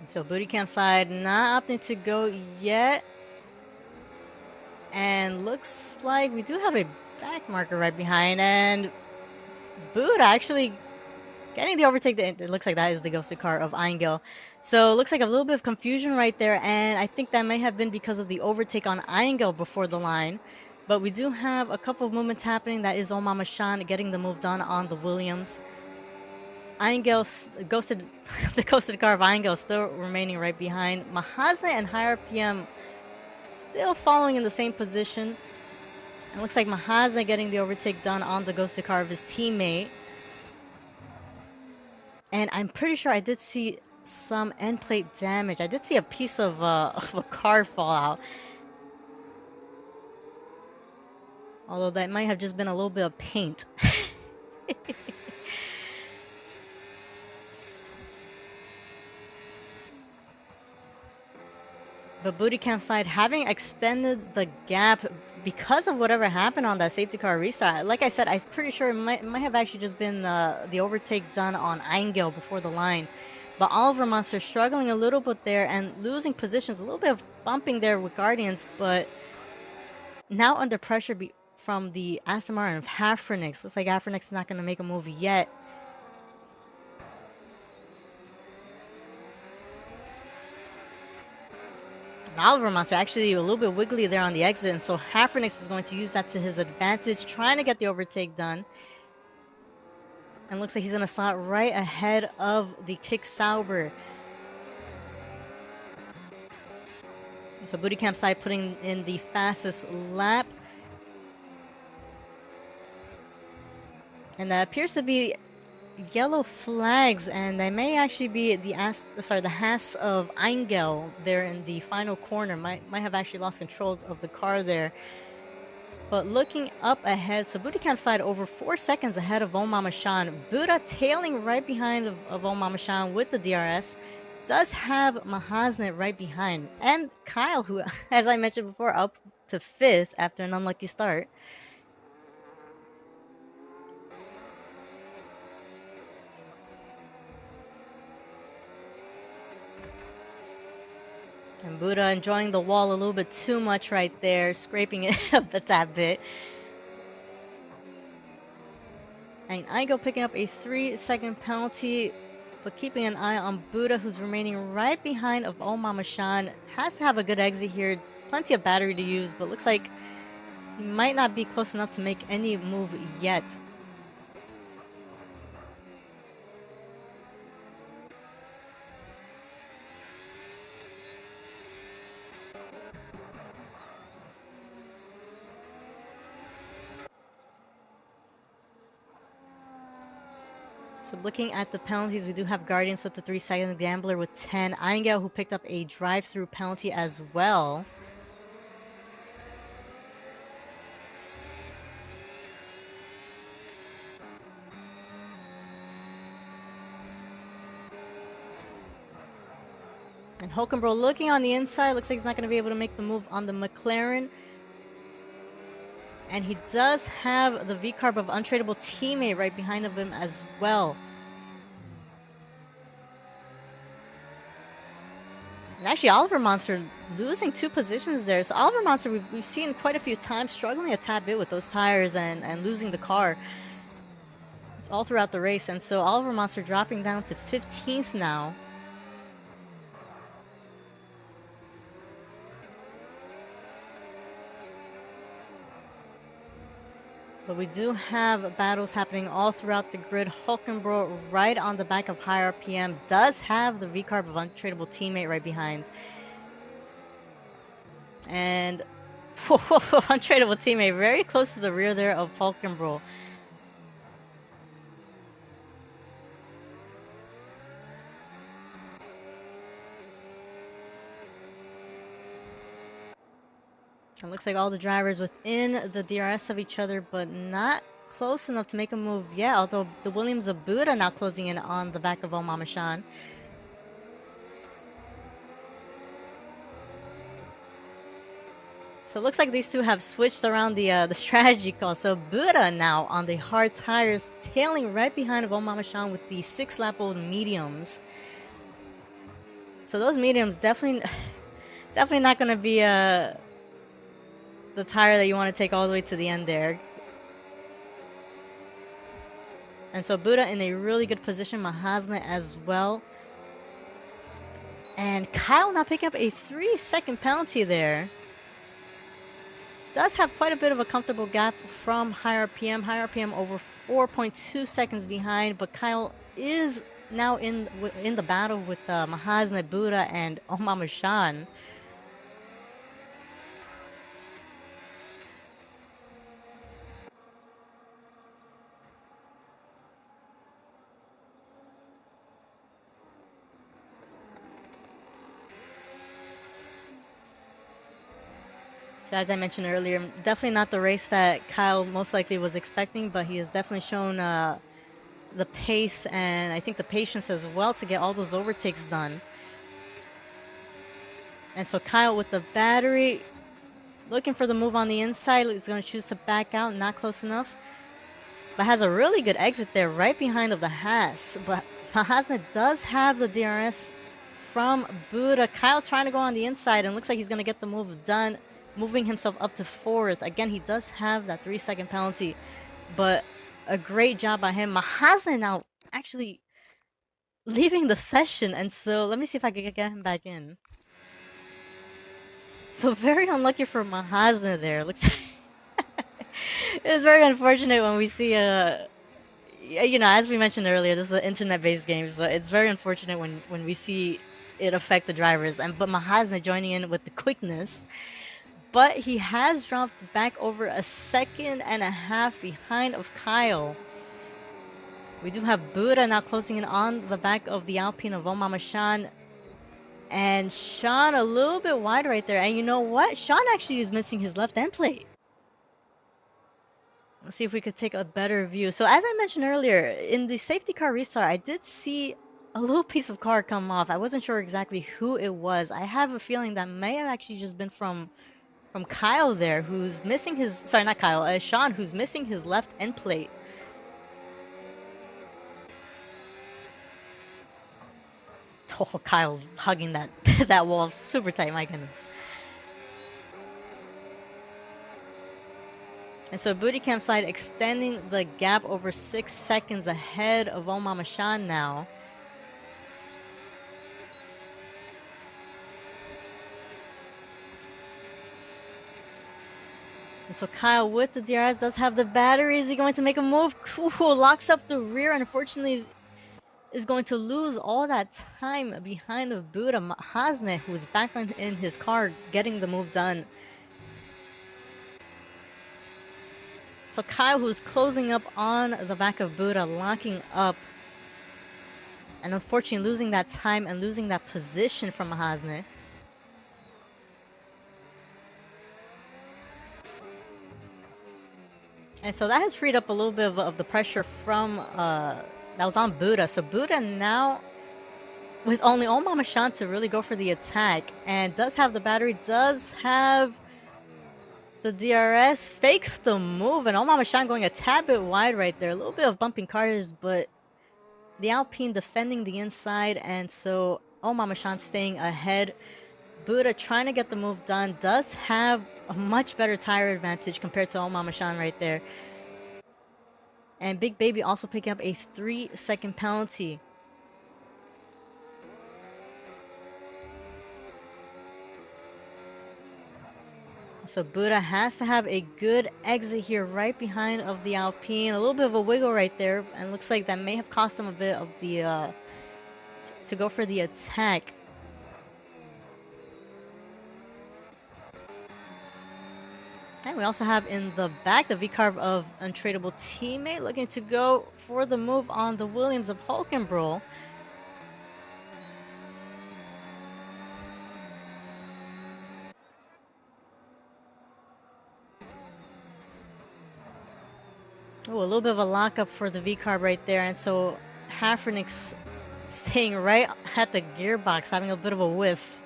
So Booty Camp Slide not opting to go yet. And looks like we do have a back marker right behind. And Buddha actually getting the overtake. It looks like that is the ghosted car of Eingel. So it looks like a little bit of confusion right there. And I think that may have been because of the overtake on Eingel before the line. But we do have a couple of movements happening. That is Omama Shan getting the move done on the Williams. Eingel ghosted, the ghosted car of Eingel still remaining right behind. Mahazne and Higher PM still following in the same position. It looks like Mahazne getting the overtake done on the ghosted car of his teammate. And I'm pretty sure I did see some end plate damage. I did see a piece of, of a car fall out. Although that might have just been a little bit of paint. But Booty Camp Slide having extended the gap because of whatever happened on that safety car restart. Like I said, I'm pretty sure it might have actually just been the overtake done on Eingel before the line. But Oliver Monster struggling a little bit there and losing positions, a little bit of bumping there with Guardians, but now under pressure from the Aston Martin of Hafrenix. Looks like Hafrenix is not going to make a move yet. Oliver Monster actually a little bit wiggly there on the exit, and so Hafrenix is going to use that to his advantage, trying to get the overtake done. And looks like he's going to slot right ahead of the Kick Sauber. So Booty Camp Slide putting in the fastest lap. And that appears to be yellow flags, and they may actually be the Haas of Eingel there in the final corner. Might have actually lost control of the car there. But looking up ahead, so Buddha Campsite over 4 seconds ahead of Oh Mama Shan. Buddha tailing right behind of Oh Mama Shan with the DRS. Does have Mahasnet right behind. And Kyle, who, as I mentioned before, up to 5th after an unlucky start. And Buddha enjoying the wall a little bit too much right there, scraping it up a tad bit. And Igo picking up a 3-second penalty, but keeping an eye on Buddha, who's remaining right behind of Oh Mama Shan. Has to have a good exit here. Plenty of battery to use, but looks like he might not be close enough to make any move yet. So looking at the penalties, we do have Guardians with the 3-second, Gambler with 10, Angel who picked up a drive-through penalty as well. And Hulkenbro looking on the inside, looks like he's not going to be able to make the move on the McLaren. And he does have the V-Carb of Untradeable Teammate right behind of him as well. And actually, Oliver Monster losing 2 positions there. So Oliver Monster, we've seen quite a few times struggling a tad bit with those tires and losing the car. It's all throughout the race. And so Oliver Monster dropping down to 15th now. But we do have battles happening all throughout the grid. Hulkenbro right on the back of High RPM does have the V-Carb of Untradeable Teammate right behind. And Untradeable Teammate very close to the rear there of Hulkenbro. It looks like all the drivers within the DRS of each other, but not close enough to make a move yet, although the Williams of Buddha now closing in on the back of Oh Mama Shan. So it looks like these two have switched around the strategy call. So Buddha now on the hard tires, tailing right behind of Oh Mama Shan with the 6-lap-old mediums. So those mediums definitely not going to be the tire that you want to take all the way to the end there. And so Buddha in a really good position, Mahasna as well. And Kyle now picking up a 3-second penalty there. Does have quite a bit of a comfortable gap from High RPM. High RPM over 4.2 seconds behind, but Kyle is now in the battle with Mahasna, Buddha, and Oh Mama Shan. So as I mentioned earlier, definitely not the race that Kyle most likely was expecting, but he has definitely shown the pace and I think the patience as well to get all those overtakes done. And so Kyle with the battery, looking for the move on the inside, is going to choose to back out, not close enough. But has a really good exit there, right behind of the Haas. But Mahasna does have the DRS from Buddha. Kyle trying to go on the inside, and looks like he's going to get the move done, moving himself up to 4th. Again, he does have that 3-second penalty, but a great job by him. Mahasna now actually leaving the session, and so let me see if I can get him back in. So very unlucky for Mahasna there. Looks it's very unfortunate when we see you know, as we mentioned earlier, this is an internet-based game, so it's very unfortunate when we see it affect the drivers. But Mahasna joining in with the quickness, but he has dropped back over a 1.5 seconds behind of Kyle. We do have Buddha now closing in on the back of the Alpine of Oh Mama Shan. And Sean a little bit wide right there. And you know what? Sean actually is missing his left end plate. Let's see if we could take a better view. So as I mentioned earlier, in the safety car restart, I did see a little piece of car come off. I wasn't sure exactly who it was. I have a feeling that may have actually just been from Kyle there, who's missing his, sorry, not Kyle, Sean, who's missing his left end plate. Oh, Kyle hugging that that wall super tight, my goodness. And so Booty Campsite extending the gap over 6 seconds ahead of Oh Mama Shan now. And so Kyle with the DRS does have the battery. Is he going to make a move? Ooh, locks up the rear, and unfortunately is going to lose all that time behind of Buddha Hasne, who's back in his car getting the move done. So Kyle, who's closing up on the back of Buddha, locking up, and unfortunately losing that time and losing that position from Hasne. And so that has freed up a little bit of the pressure from that was on Buddha. So Buddha now, with only Oh Mama Shan to really go for the attack, and does have the battery, does have the DRS, fakes the move, and Oh Mama Shan going a tad bit wide right there. A little bit of bumping cars, but the Alpine defending the inside, and so Oh Mama Shan staying ahead. Buddha trying to get the move done, does have a much better tire advantage compared to Oh Mama Shan right there. And Big Baby also picking up a 3-second penalty. So Buddha has to have a good exit here right behind of the Alpine. A little bit of a wiggle right there, and looks like that may have cost him a bit of the to go for the attack. And we also have in the back the V-carb of Untradeable Teammate looking to go for the move on the Williams of Hulkenbrohl. Oh, a little bit of a lockup for the V-carb right there, and so Hafrenix staying right at the gearbox, having a bit of a whiff.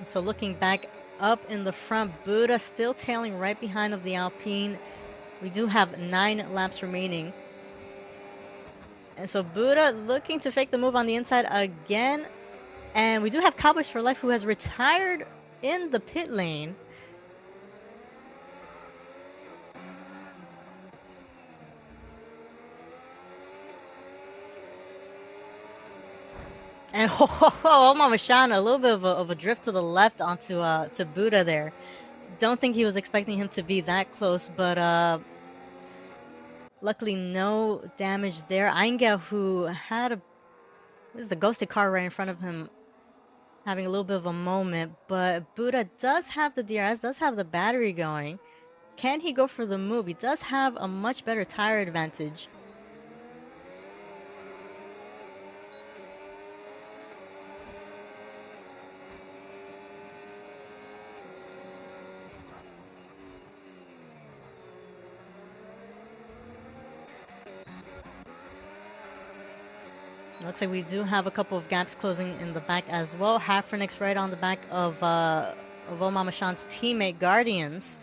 So looking back up in the front, Buddha still tailing right behind of the Alpine. We do have 9 laps remaining. And so Buddha looking to fake the move on the inside again. And we do have Cowboys for Life, who has retired in the pit lane. And oh, Mama Shan, a little bit of a drift to the left onto to Buddha there. Don't think he was expecting him to be that close, but luckily no damage there. Eingel, who had this is the ghosted car right in front of him, having a little bit of a moment, but Buddha does have the DRS, does have the battery going. Can he go for the move? He does have a much better tire advantage. Looks like we do have a couple of gaps closing in the back as well. Hafrenix right on the back of Oh Mama Shan's teammate Guardians.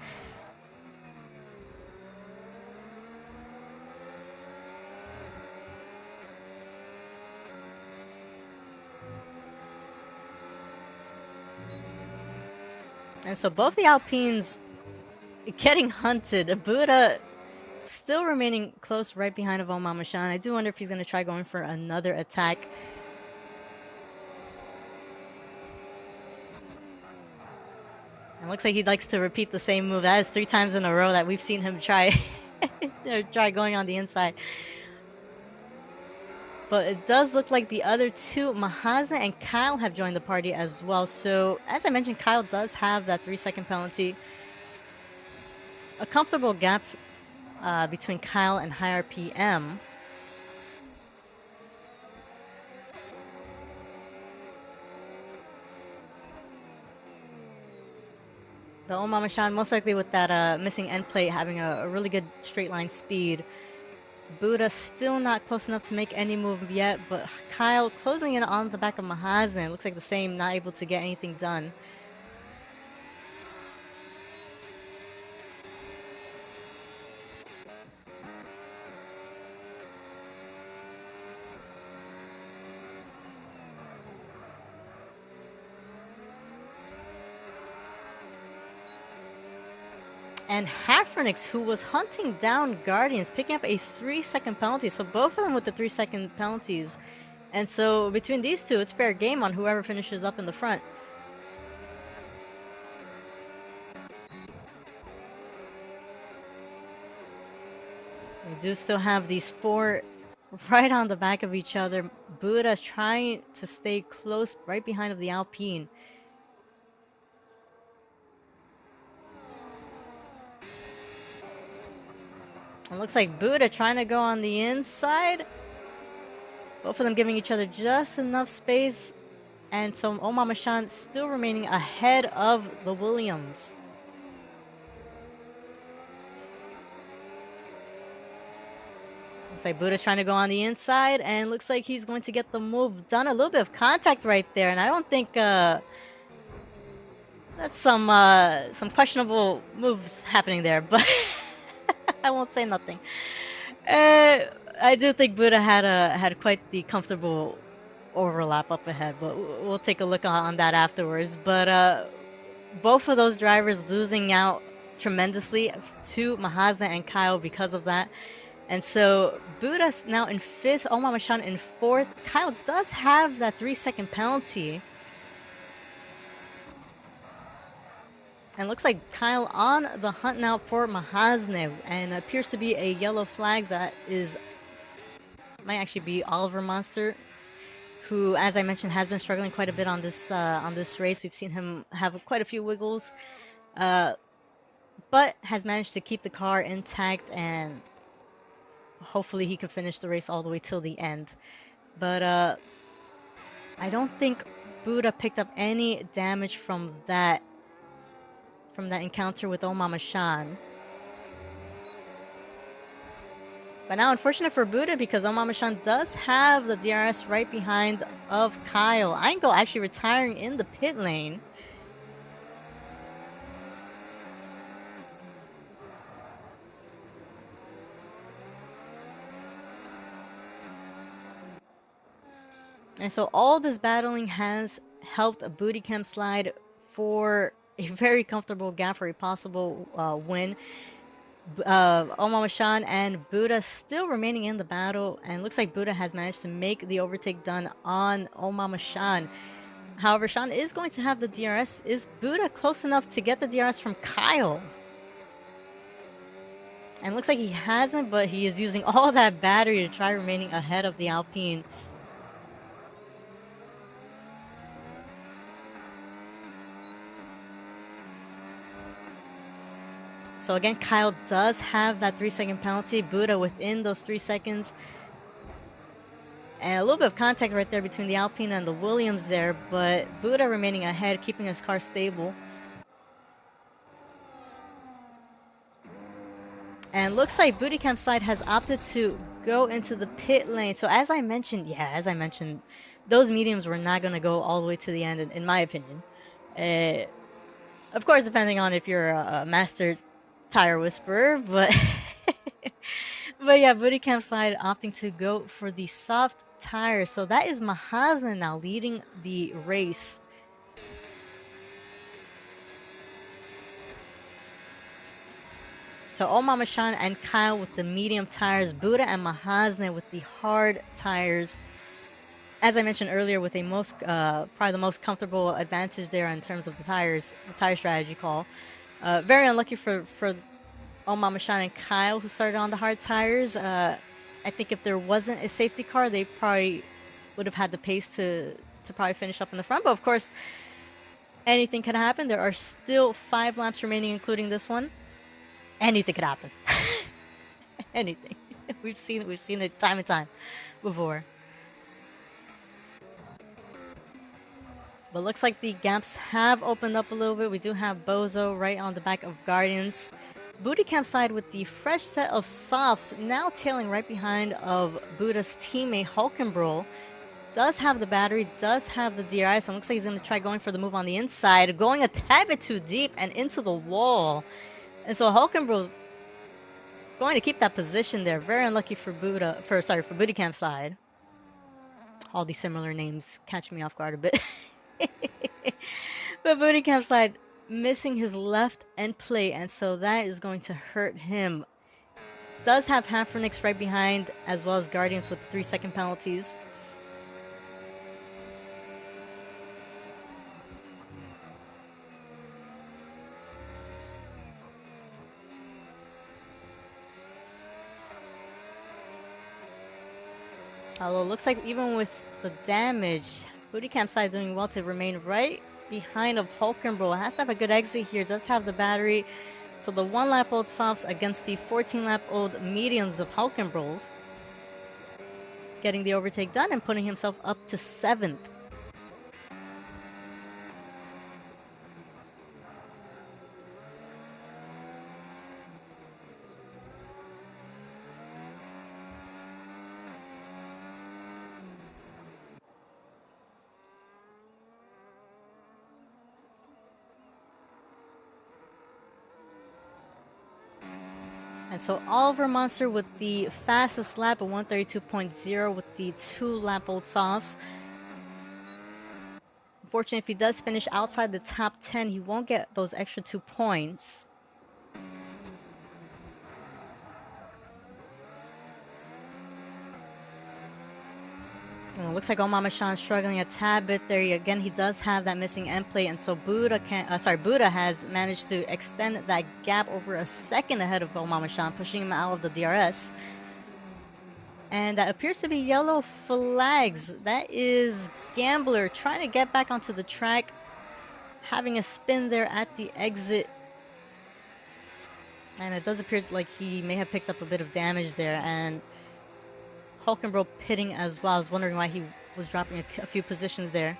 And so both the Alpines getting hunted. Buddha still remaining close right behind of Oh Mama Shan. I do wonder if he's going to try going for another attack. It looks like he likes to repeat the same move. That is 3 times in a row that we've seen him try try going on the inside. But it does look like the other two, Mahasna and Kyle, have joined the party as well. So, as I mentioned, Kyle does have that 3-second penalty. A comfortable gap between Kyle and High RPM. The Omar Mashan, most likely with that missing end plate, having a really good straight line speed. Buddha still not close enough to make any move yet, but Kyle closing in on the back of Mahazen. Looks like the same, not able to get anything done. And Hafrenix, who was hunting down Guardians, picking up a 3-second penalty. So both of them with the 3-second penalties. And so between these two, it's fair game on whoever finishes up in the front. We do still have these four right on the back of each other. Buddha's trying to stay close right behind of the Alpine. It looks like Buddha trying to go on the inside. Both of them giving each other just enough space. And so Omar Mashan still remaining ahead of the Williams. Looks like Buddha's trying to go on the inside, and looks like he's going to get the move done. A little bit of contact right there, and I don't think that's some questionable moves happening there, but I won't say nothing. I do think Buddha had quite the comfortable overlap up ahead, but we'll take a look on that afterwards. But both of those drivers losing out tremendously to Mahazen and Kyle because of that. And so Buddha's now in 5th, Omar Mashan in 4th. Kyle does have that 3-second penalty. And looks like Kyle on the hunt now for Mahazne, and appears to be a yellow flag that might actually be Oliver Monster, who, as I mentioned, has been struggling quite a bit on this race. We've seen him have quite a few wiggles, but has managed to keep the car intact, and hopefully he can finish the race all the way till the end. But I don't think Buddha picked up any damage from that encounter with Omar Mashan. But now, unfortunate for Buddha, because Omar Mashan does have the DRS right behind of Kyle. Eingo actually retiring in the pit lane. And so all this battling has helped a booty camp slide for a very comfortable gap for a possible win. Omar Mashan and Buddha still remaining in the battle, and looks like Buddha has managed to make the overtake done on Omar Mashan. However, Shan is going to have the DRS. Is Buddha close enough to get the DRS from Kyle? And looks like he hasn't, but he is using all that battery to try remaining ahead of the Alpine. So again, Kyle does have that 3-second penalty. Buddha within those 3 seconds. And a little bit of contact right there between the Alpine and the Williams there, but Buddha remaining ahead, keeping his car stable. And looks like Booty Camp Slide has opted to go into the pit lane. So as I mentioned, those mediums were not going to go all the way to the end, in my opinion. Of course, depending on if you're a master tire whisperer, but but yeah, Booty Camp Slide opting to go for the soft tire. So that is Mahazen now leading the race. So Omar Mashan and Kyle with the medium tires, Buddha and Mahazen with the hard tires. As I mentioned earlier, with a probably the most comfortable advantage there in terms of the tires, the tire strategy call. Very unlucky for Omar Mashan and Kyle, who started on the hard tires. I think if there wasn't a safety car, they probably would have had the pace to probably finish up in the front. But of course, anything could happen. There are still 5 laps remaining, including this one. Anything could happen. anything. We've seen it time and time before. But looks like the gaps have opened up a little bit. We do have Bozo right on the back of Guardians. Booty Camp side with the fresh set of softs, now tailing right behind of Buddha's teammate Hulkenbrohl. Does have the battery, does have the DRS, and looks like he's going to try going for the move on the inside, going a tad bit too deep and into the wall. And so Hulkenbrohl going to keep that position there. Very unlucky for Booty Camp side. All these similar names catch me off guard a bit. But Booty Camp side missing his left end plate, and so that is going to hurt him. Does have Hafrenix right behind, as well as Guardians with 3-second penalties. Although it looks like even with the damage, Booty Camp side doing well to remain right behind of Hulkenbrohl. Has to have a good exit here, does have the battery. So the 1-lap-old softs against the 14-lap-old mediums of Hulkenbrohl's. Getting the overtake done and putting himself up to 7th. And so Oliver Monster with the fastest lap at 132.0 with the 2-lap-old softs. Unfortunately, if he does finish outside the top 10, he won't get those extra 2 points. And it looks like Omama Sean struggling a tad bit there. Again, he does have that missing end plate, and so Buddha has managed to extend that gap over a second ahead of Omama Sean, pushing him out of the DRS. And that appears to be yellow flags. That is Gambler trying to get back onto the track, having a spin there at the exit. And it does appear like he may have picked up a bit of damage there. And Hulkenbrohl pitting as well. I was wondering why he was dropping a few positions there.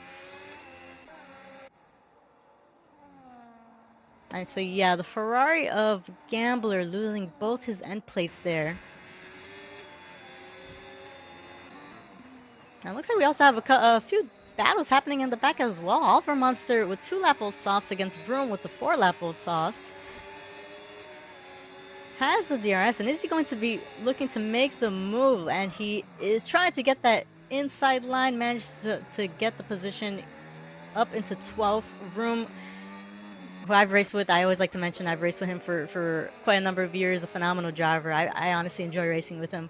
And so yeah, the Ferrari of Gambler losing both his end plates there. And it looks like we also have a few battles happening in the back as well. Oliver Monster with 2-lap-old softs against Vroom with the 4-lap-old softs. Has the DRS, and is he going to be looking to make the move? And he is trying to get that inside line, managed to get the position up into 12th. Vroom, who I've raced with, I always like to mention I've raced with him for quite a number of years, a phenomenal driver. I honestly enjoy racing with him.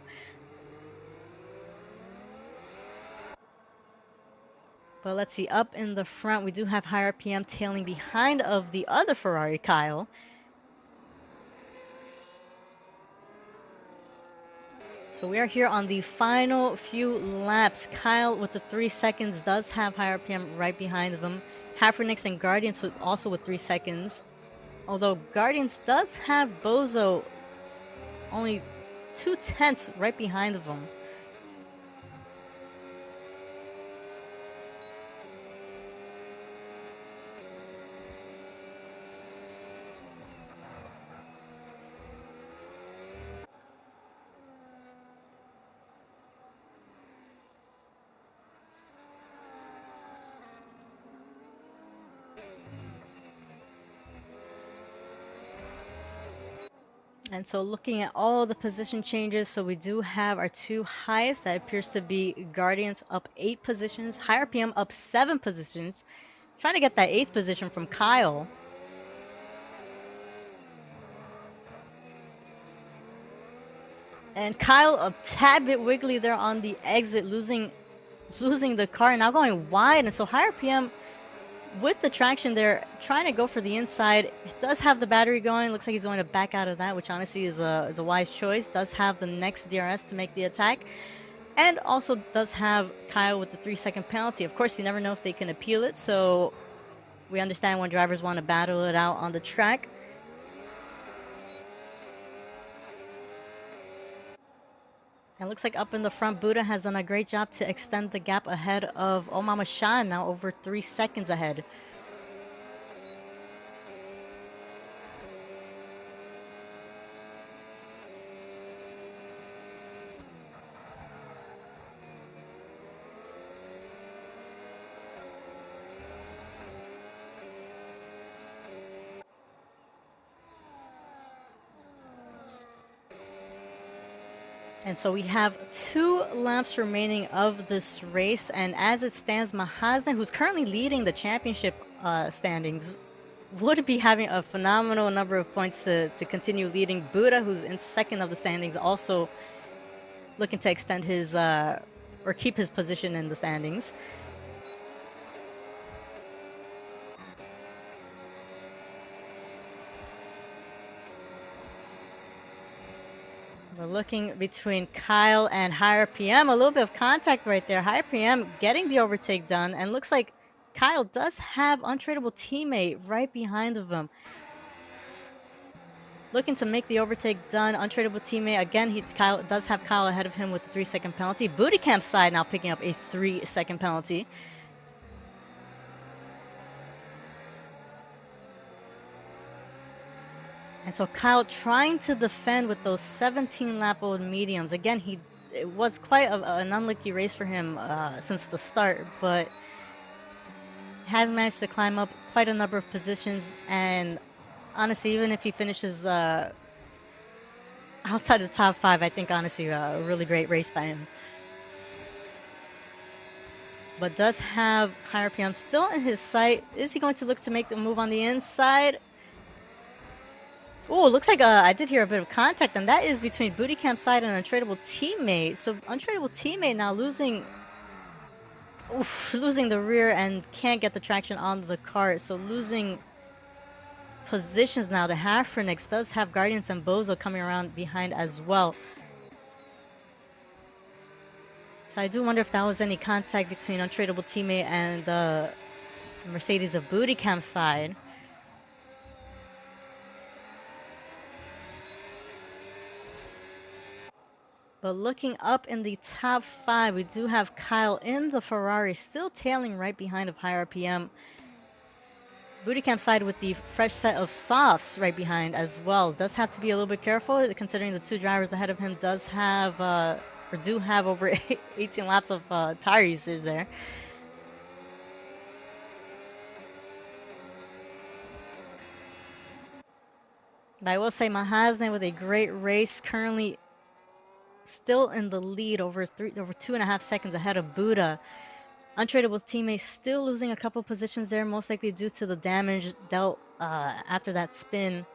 But let's see, up in the front, we do have HiRPM tailing behind of the other Ferrari, Kyle. So we are here on the final few laps. Kyle with the 3 seconds does have HiRPM right behind him. Hafrenix and Guardians also with 3 seconds. Although Guardians does have Bozo only 2/10 right behind of him. And so looking at all the position changes, so we do have our 2 highest. That appears to be Guardians up 8 positions, HiRPM up 7 positions. Trying to get that 8th position from Kyle. And Kyle a tad bit wiggly there on the exit, losing the car, now going wide. And so HiRPM with the traction there, trying to go for the inside. It does have the battery going. Looks like he's going to back out of that, which honestly is a wise choice. Does have the next DRS to make the attack. And also does have Kyle with the 3-second penalty. Of course, you never know if they can appeal it, so we understand when drivers want to battle it out on the track. And looks like up in the front, Buddha has done a great job to extend the gap ahead of Omama Shan, now over 3 seconds ahead. And so we have 2 laps remaining of this race, and as it stands, Mahazne, who's currently leading the championship standings, would be having a phenomenal number of points to continue leading. Buddha, who's in second of the standings, also looking to extend his or keep his position in the standings. We're looking between Kyle and Higher PM. A little bit of contact right there. Higher PM getting the overtake done, and looks like Kyle does have untradeable teammate right behind of him. Looking to make the overtake done. Untradeable teammate. Again, Kyle does have Kyle ahead of him with the 3-second penalty. Booty Camp side now picking up a 3-second penalty. And so Kyle trying to defend with those 17-lap-old mediums. Again, it was quite an unlucky race for him since the start, but has managed to climb up quite a number of positions. And honestly, even if he finishes outside the top 5, I think honestly a really great race by him. But does have Higher PM still in his sight. Is he going to look to make the move on the inside? Oh, looks like I did hear a bit of contact, and that is between Booty Camp side and Untradeable Teammate. So Untradeable Teammate now losing the rear and can't get the traction on the cart. So losing positions now to Hafrenix. Does have Guardians and Bozo coming around behind as well. So I do wonder if that was any contact between Untradeable Teammate and Mercedes of Booty Camp side. But looking up in the top 5, we do have Kyle in the Ferrari, still tailing right behind of Higher PM. Booty Camp side with the fresh set of softs right behind as well. Does have to be a little bit careful, considering the 2 drivers ahead of him does have, or do have over 18 laps of tire usage there. But I will say Mahazne with a great race, currently still in the lead over 2.5 seconds ahead of Buddha. Untradeable teammate still losing a couple positions there, most likely due to the damage dealt after that spin.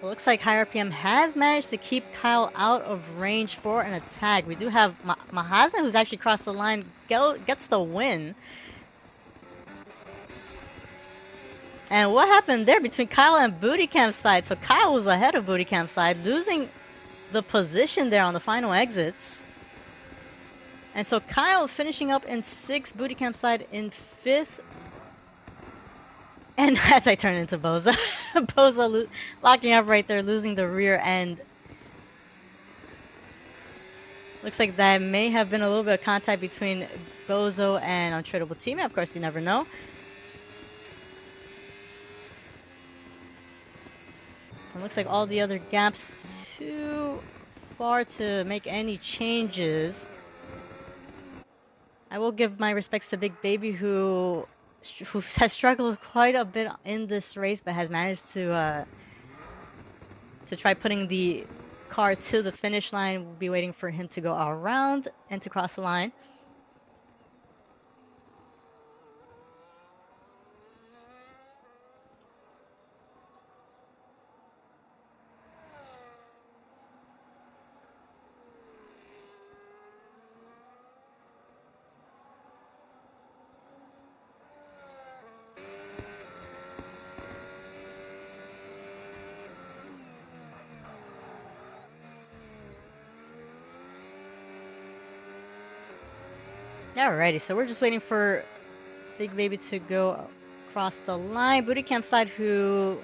It looks like Higher PM has managed to keep Kyle out of range for an attack. We do have Mahazne, who's actually crossed the line, gets the win. And what happened there between Kyle and Booty Camp side? So Kyle was ahead of Booty Camp side, losing the position there on the final exits. And so Kyle finishing up in 6th, Booty Camp side in 5th. And as I turn into Boza, Boza locking up right there, losing the rear end. Looks like that may have been a little bit of contact between Bozo and Untradeable Teammate. Of course, you never know. It looks like all the other gaps too far to make any changes. I will give my respects to Big Baby, who has struggled quite a bit in this race, but has managed to try putting the car to the finish line. We'll be waiting for him to go around and to cross the line. Alrighty, so we're just waiting for Big Baby to go across the line. Booty Camp Slide, who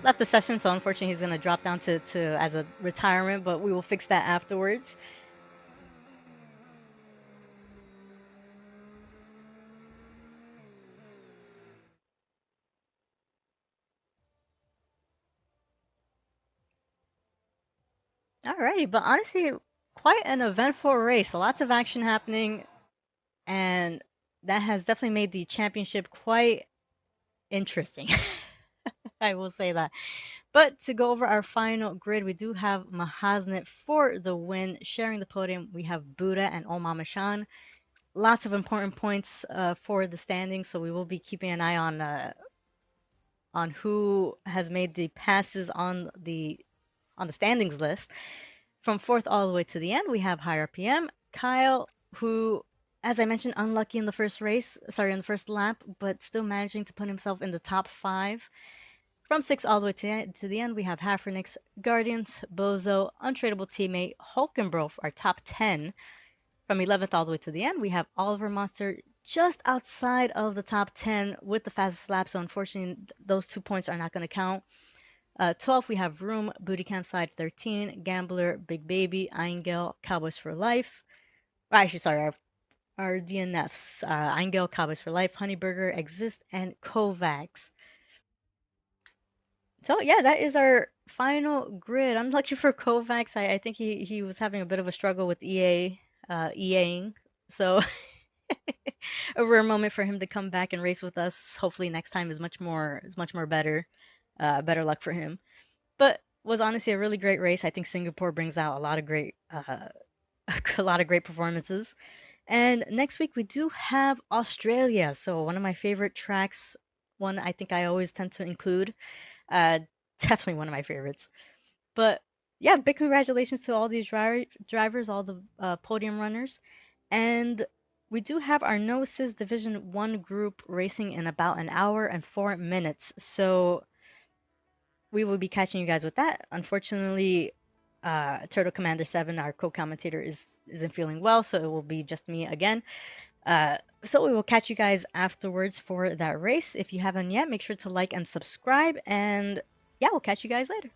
left the session, so unfortunately he's gonna drop down to as a retirement, but we will fix that afterwards. Alrighty, but honestly, quite an eventful race. Lots of action happening, and that has definitely made the championship quite interesting. I will say that. But to go over our final grid, we do have Mahasnet for the win. Sharing the podium, we have Buddha and Omama Shan. Lots of important points for the standings, so we will be keeping an eye on who has made the passes on the standings list. From fourth all the way to the end, we have higher PM Kyle, who, as I mentioned, unlucky in the first race, sorry, in the first lap, but still managing to put himself in the top five. From six all the way to the end, we have Hafernix, Guardians, Bozo, Untradeable Teammate, Hulkenbro, our top 10. From 11th all the way to the end, we have Oliver Monster just outside of the top 10 with the fastest lap, so unfortunately, those 2 points are not going to count. 12th, we have Room, Booty Campsite 13, Gambler, Big Baby, Eingel, Cowboys for Life. Actually, sorry, our DNFs. Eingel, Cowboys for Life, Honeyburger, Exist, and Kovacs. So yeah, that is our final grid. I'm lucky for Kovacs. I think he was having a bit of a struggle with EAing. So a rare moment for him to come back and race with us. Hopefully next time is much more better. Better luck for him. But was honestly a really great race. I think Singapore brings out a lot of great a lot of great performances. And next week we do have Australia. So one of my favorite tracks, one I think I always tend to include. Uh, Definitely one of my favorites. But yeah, big congratulations to all these drivers, all the podium runners. And we do have our Nosis Division 1 group racing in about an hour and 4 minutes. So we will be catching you guys with that. Unfortunately, Turtle Commander 7, our co-commentator, isn't feeling well, so it will be just me again. So we will catch you guys afterwards for that race. If you haven't yet, make sure to like and subscribe, and yeah, we'll catch you guys later.